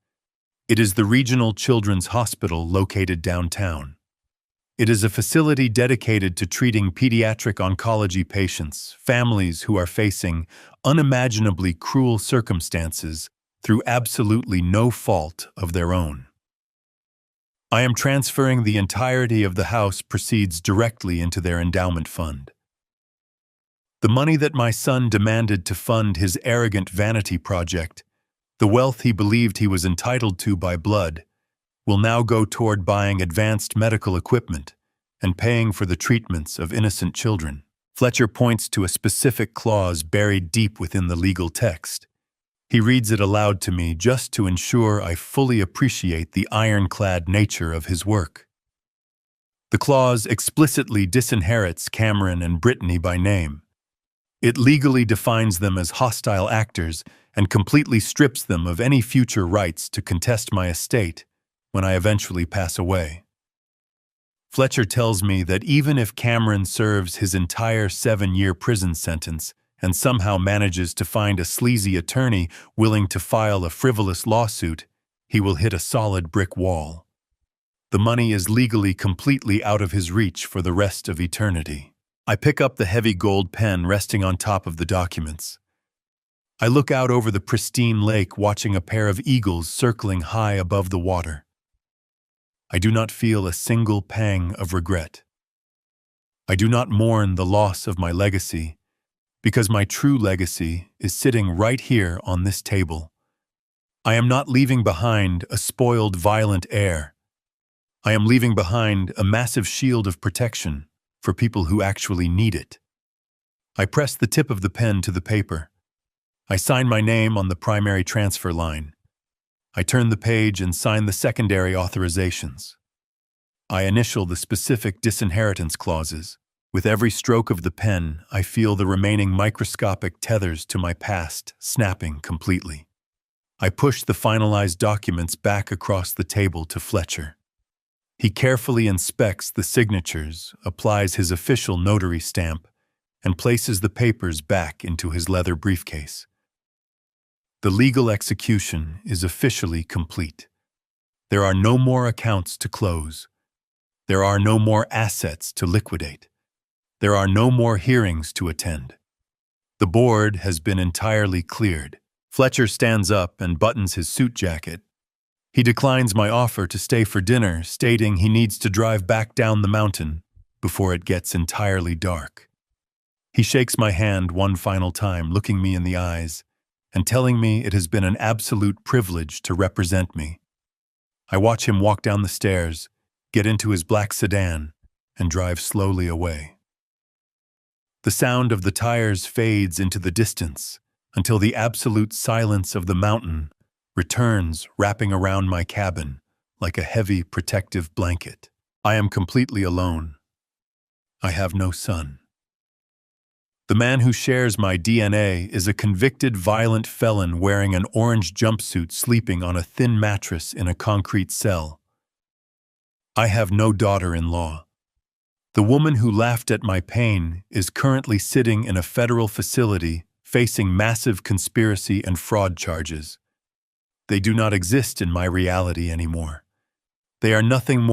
It is the Regional Children's Hospital located downtown. It is a facility dedicated to treating pediatric oncology patients, families who are facing unimaginably cruel circumstances through absolutely no fault of their own. I am transferring the entirety of the house proceeds directly into their endowment fund. The money that my son demanded to fund his arrogant vanity project, the wealth he believed he was entitled to by blood, will now go toward buying advanced medical equipment and paying for the treatments of innocent children. Fletcher points to a specific clause buried deep within the legal text. He reads it aloud to me just to ensure I fully appreciate the ironclad nature of his work. The clause explicitly disinherits Cameron and Brittany by name. It legally defines them as hostile actors and completely strips them of any future rights to contest my estate when I eventually pass away. Fletcher tells me that even if Cameron serves his entire 7-year prison sentence and somehow manages to find a sleazy attorney willing to file a frivolous lawsuit, he will hit a solid brick wall. The money is legally completely out of his reach for the rest of eternity. I pick up the heavy gold pen resting on top of the documents. I look out over the pristine lake, watching a pair of eagles circling high above the water. I do not feel a single pang of regret. I do not mourn the loss of my legacy, because my true legacy is sitting right here on this table. I am not leaving behind a spoiled, violent heir. I am leaving behind a massive shield of protection for people who actually need it. I press the tip of the pen to the paper. I sign my name on the primary transfer line. I turn the page and sign the secondary authorizations. I initial the specific disinheritance clauses. With every stroke of the pen, I feel the remaining microscopic tethers to my past snapping completely. I push the finalized documents back across the table to Fletcher. He carefully inspects the signatures, applies his official notary stamp, and places the papers back into his leather briefcase. The legal execution is officially complete. There are no more accounts to close. There are no more assets to liquidate. There are no more hearings to attend. The board has been entirely cleared. Fletcher stands up and buttons his suit jacket. He declines my offer to stay for dinner, stating he needs to drive back down the mountain before it gets entirely dark. He shakes my hand one final time, looking me in the eyes, and telling me it has been an absolute privilege to represent me. I watch him walk down the stairs, get into his black sedan, and drive slowly away. The sound of the tires fades into the distance until the absolute silence of the mountain returns, wrapping around my cabin like a heavy protective blanket. I am completely alone. I have no son. The man who shares my DNA is a convicted violent felon wearing an orange jumpsuit, sleeping on a thin mattress in a concrete cell. I have no daughter-in-law. The woman who laughed at my pain is currently sitting in a federal facility facing massive conspiracy and fraud charges. They do not exist in my reality anymore. They are nothing more